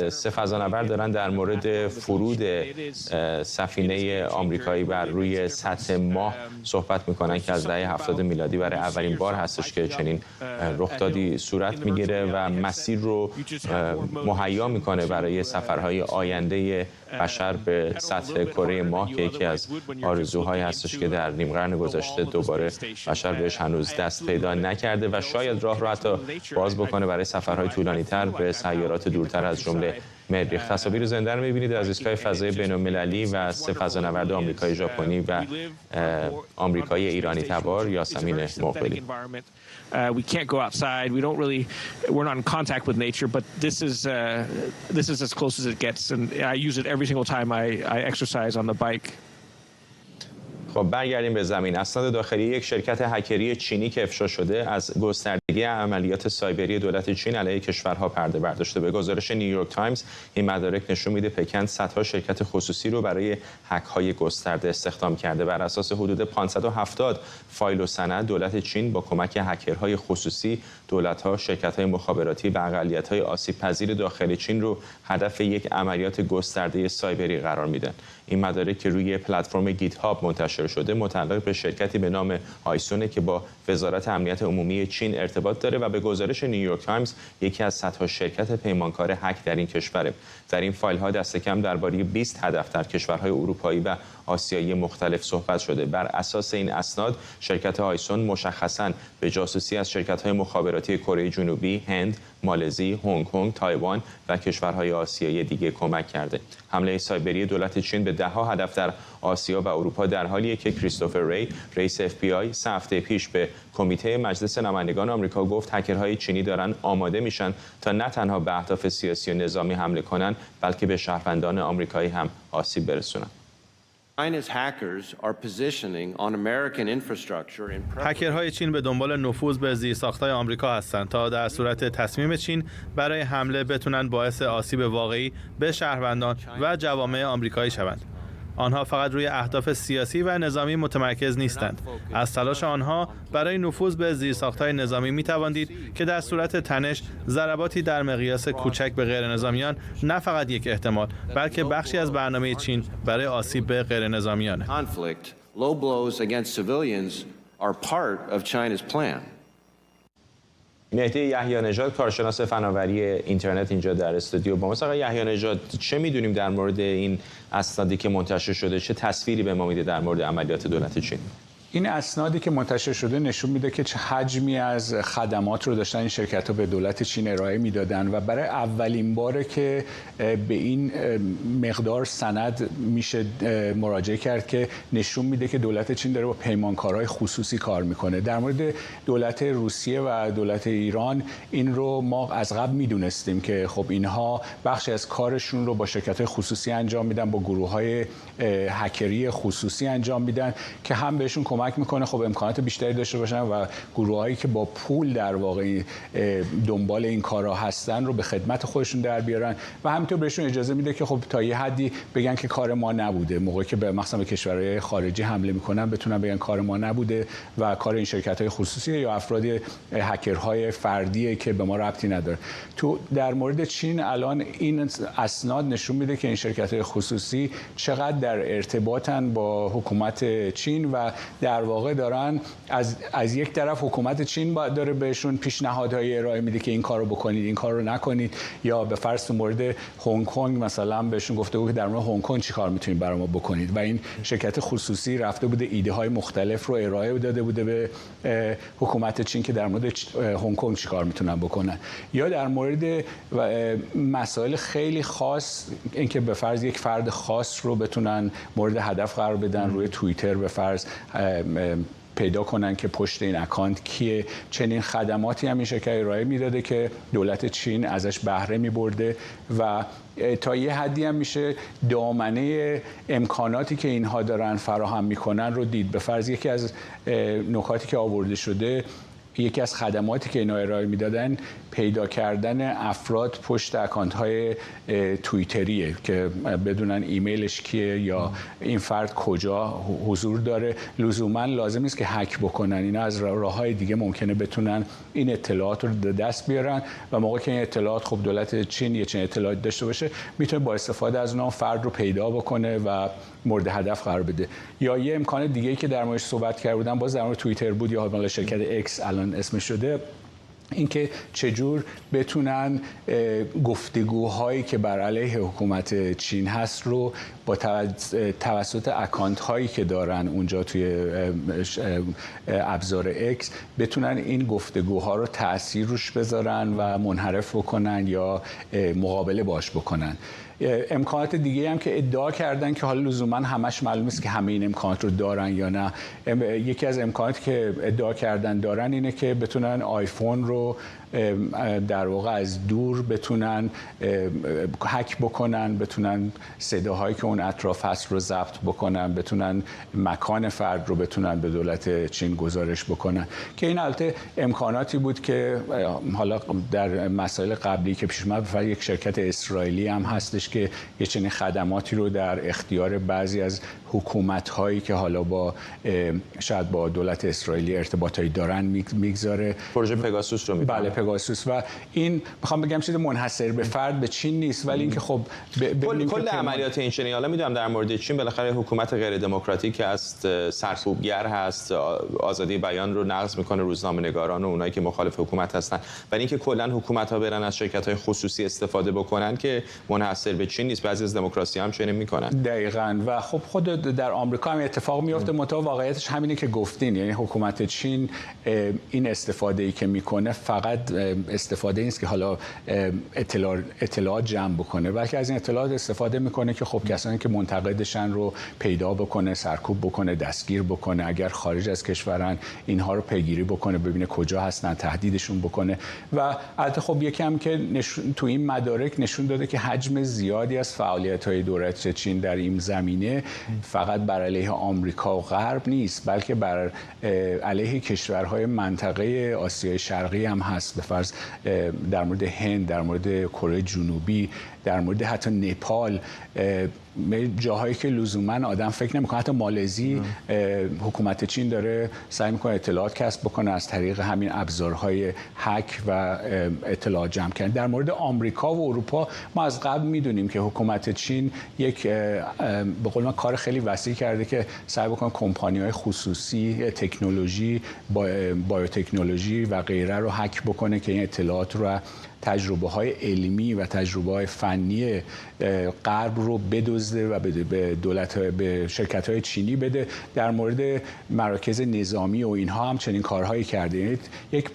3 فضانورد دارن در مورد فرود سفینه آمریکایی بر روی سطح ماه صحبت میکنن که از دهه 70 میلادی برای اولین بار هستش که چنین رخدادی صورت میگیره و مسیر رو مهیا میکنه برای سفرهای آینده بشر به سطح کره ماه که یکی از آرزوهایی هستش که در نیم قرن گذشته دوباره بشر بهش هنوز دست پیدا نکرده و شاید راه رو حتی باز بکنه برای سفرهای طولانی‌تر به سیارات دورتر از جمله مریخ. تصاویر زنده رو می‌بینید از ایستگاه فضای بین‌المللی و 3 فضانورد آمریکایی ژاپنی و آمریکایی ایرانی تبار یاسمین مقبلی. We can't go outside. We're not in contact with nature, but this is as close as it gets, and I use it every single time I exercise on the bike. خب برگردیم به زمین. اسناد داخلی یک شرکت هکری چینی که افشا شده از گستردگی عملیات سایبری دولت چین علیه کشورها پرده برداشته. به گزارش نیویورک تایمز این مدارک نشون میده پکن صدها شرکت خصوصی رو برای هک‌های گسترده استخدام کرده. بر اساس حدود 570 فایل و سند دولت چین با کمک هکرهای خصوصی دولت‌ها، شرکت‌های مخابراتی و اقلیت‌های آسیب‌پذیر داخل چین رو هدف یک عملیات گسترده سایبری قرار میدن. این مدارک که روی پلتفرم گیت هاب منتشر شده متعلق به شرکتی به نام آیسونه که با وزارت امنیت عمومی چین ارتباط ارتباط داره و به گزارش نیویورک تایمز یکی از صدها شرکت پیمانکار هک در این کشوره. در این فایل ها دست کم درباره 20 هدف در کشورهای اروپایی و آسیایی مختلف صحبت شده. بر اساس این اسناد شرکت آیسون مشخصاً به جاسوسی از شرکت‌های مخابراتی کره جنوبی، هند، مالزی، هنگ کنگ، تایوان و کشورهای آسیایی دیگه کمک کرده. حمله سایبری دولت چین به ده‌ها هدف در آسیا و اروپا در حالیه که کریستوفر ری، رئیس FBI، 3 هفته پیش به کمیته مجلس نمایندگان آمریکا گفت هکرهای چینی دارن آماده میشن تا نه تنها به اهداف سیاسی و نظامی حمله کنن، بلکه به شهروندان آمریکایی هم آسیب برسونن. هکرهای چین به دنبال نفوذ به زیرساخت‌های آمریکا هستند تا در صورت تصمیم چین برای حمله بتونن باعث آسیب واقعی به شهروندان و جوامع آمریکایی شوند. آنها فقط روی اهداف سیاسی و نظامی متمرکز نیستند. از تلاش آنها برای نفوذ به زیرساخت‌های نظامی می‌توانید که در صورت تنش ضرباتی در مقیاس کوچک به غیرنظامیان نه فقط یک احتمال، بلکه بخشی از برنامه چین برای آسیب به غیرنظامیان. مهدی یحیی نژاد، کارشناس فناوری اینترنت، اینجا در استودیو با ما. آقای یحیی نژاد، چه می‌دونیم در مورد این اسنادی که منتشر شده؟ چه تصویری به ما میده در مورد عملیات دولت چین؟ این اسنادی که منتشر شده نشون میده که چه حجمی از خدمات رو داشتن این شرکت‌ها به دولت چین ارائه میدادن و برای اولین باره که به این مقدار سند میشه مراجعه کرد که نشون میده که دولت چین داره با پیمانکارهای خصوصی کار میکنه. در مورد دولت روسیه و دولت ایران این رو ما از قبل میدونستیم که خب اینها بخشی از کارشون رو با شرکت‌های خصوصی انجام میدن، با گروه‌های هکری خصوصی انجام میدن که هم بهشون کمک میکنه خب امکانات بیشتری داشته باشن و گروهایی که با پول در واقع دنبال این کارها هستن رو به خدمت خودشون در بیارن و همینطور بهشون اجازه میده که خب تا یه حدی بگن که کار ما نبوده. موقعی که به مثلا به کشورهای خارجی حمله میکنن بتونن بگن کار ما نبوده و کار این شرکت‌های خصوصی یا افراد هکرهای فردیه که به ما ربطی نداره. تو در مورد چین الان این اسناد نشون میده که این شرکت‌های خصوصی چقدر در ارتباطن با حکومت چین و در واقع دارن از یک طرف حکومت چین داره بهشون پیشنهادهای ارائه میده که این کارو بکنید، این کارو نکنید، یا به فرض مورد هنگ کنگ مثلا بهشون گفته بود که در مورد هنگ کنگ چیکار میتونید برای ما بکنید و این شرکت خصوصی رفته بوده ایده های مختلف رو ارائه داده بوده به حکومت چین که در مورد هنگ کنگ چیکار میتونن بکنن. یا در مورد مسائل خیلی خاص، اینکه به فرض یک فرد خاص رو بتونن مورد هدف قرار بدن روی توییتر به فرض پیدا کنن که پشت این اکانت کیه. چنین خدماتی هم این شرکت ارائه میداده که دولت چین ازش بهره میبرده و تا یه حدی هم میشه دامنه امکاناتی که اینها دارن فراهم میکنن رو دید. به فرض یکی از نکاتی که آورده شده، یکی از خدماتی که اینا ارائه میدادن پیدا کردن افراد پشت اکانت‌های توییتریه که بدونن ایمیلش کیه یا این فرد کجا حضور داره. لزوما لازم نیست که هک بکنن، اینا از راه‌های دیگه ممکنه بتونن این اطلاعات رو دست بیارن و موقعی که این اطلاعات خب دولت چین یه چنین اطلاعاتی داشته باشه میتونه با استفاده از اون فرد رو پیدا بکنه و مورد هدف قرار بده. یا یه امکان دیگه‌ای که در موردش صحبت کرده بودن باز در مورد توییتر بود یا حالا شرکت اکس الان اسمش شده، اینکه چجور بتونن گفتگوهایی که بر علیه حکومت چین هست رو با توسط اکانت هایی که دارن اونجا توی ابزار اکس بتونن این گفتگوها رو تأثیر روش بذارن و منحرف بکنن یا مقابله باش بکنن. امکانات دیگه هم که ادعا کردن که حالا لزوما همش معلوم نیست که همه این امکانات رو دارن یا نه. یکی از امکاناتی که ادعا کردن دارن اینه که بتونن آیفون رو در واقع از دور بتونن هک بکنن، بتونن صداهایی که اون اطراف هست رو ضبط بکنن، بتونن مکان فرد رو بتونن به دولت چین گزارش بکنن که این البته امکاناتی بود که حالا در مسائل قبلی که پیش اومد یک شرکت اسرائیلی هم هستش که یه چنین خدماتی رو در اختیار بعضی از حکومت‌هایی که حالا با شاید با دولت اسرائیلی ارتباطایی دارن میگذاره. پروژه پگاسوس رو میگه. بله، پگاسوس و این میخوام بگم چیز منحصر به فرد به چین نیست، ولی اینکه خب کل عملیات این چنین، حالا میدونم در مورد چین بالاخره حکومت غیر دموکراتیک است، سرکوبگر هست، آزادی بیان رو نقض میکنه، روزنامه‌نگاران و اونایی که مخالف حکومت هستن، ولی اینکه کلا حکومت‌ها برن از شرکت‌های خصوصی استفاده بکنن که منحصر به چین نیست، بعضی از دموکراسی هم چنین میکنن. دقیقاً و خب خود در آمریکا هم اتفاق میفته، منتها واقعیتش همینه که گفتین، یعنی حکومت چین این استفاده‌ای که میکنه فقط استفاده نیست که حالا اطلاعات جمع بکنه، بلکه از این اطلاعات استفاده میکنه که خب کسانی که منتقدشن رو پیدا بکنه، سرکوب بکنه، دستگیر بکنه، اگر خارج از کشورن اینها رو پیگیری بکنه، ببینه کجا هستن، تهدیدشون بکنه. و البته خب یکم که تو این مدارک نشون داده که حجم زیادی از فعالیت‌های دولت چین در این زمینه فقط بر علیه آمریکا و غرب نیست، بلکه بر علیه کشورهای منطقه آسیای شرقی هم هست. به فرض در مورد هند، در مورد کره جنوبی، در مورد حتی نپال، جاهایی که لزوما آدم فکر نمی‌کنه، حتی مالزی حکومت چین داره سعی می‌کنه اطلاعات کسب بکنه از طریق همین ابزارهای هک و اطلاعات جمع کردن. در مورد آمریکا و اروپا ما از قبل می‌دونیم که حکومت چین یک به قول من کار خیلی وسیع کرده که سعی بکنه کمپانی‌های خصوصی تکنولوژی، بایوتکنولوژی و غیره رو هک بکنه که این اطلاعات رو تجربه‌های علمی و تجربه‌های فنی غرب رو بدزده و به شرکت‌های چینی بده. در مورد مراکز نظامی و اینها هم چنین کارهایی کرده. یک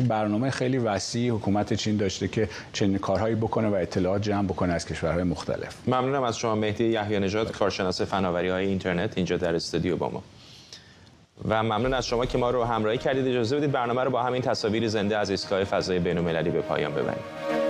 برنامه خیلی وسیع حکومت چین داشته که چنین کارهایی بکنه و اطلاعات جمع بکنه از کشورهای مختلف. ممنونم از شما مهدی یحیی نژاد، کارشناس فناوری‌های اینترنت اینجا در استودیو با ما. و ممنون از شما که ما رو همراهی کردید. اجازه بدید برنامه رو با همین تصاویر زنده از ایستگاه فضای بین‌المللی به پایان ببریم.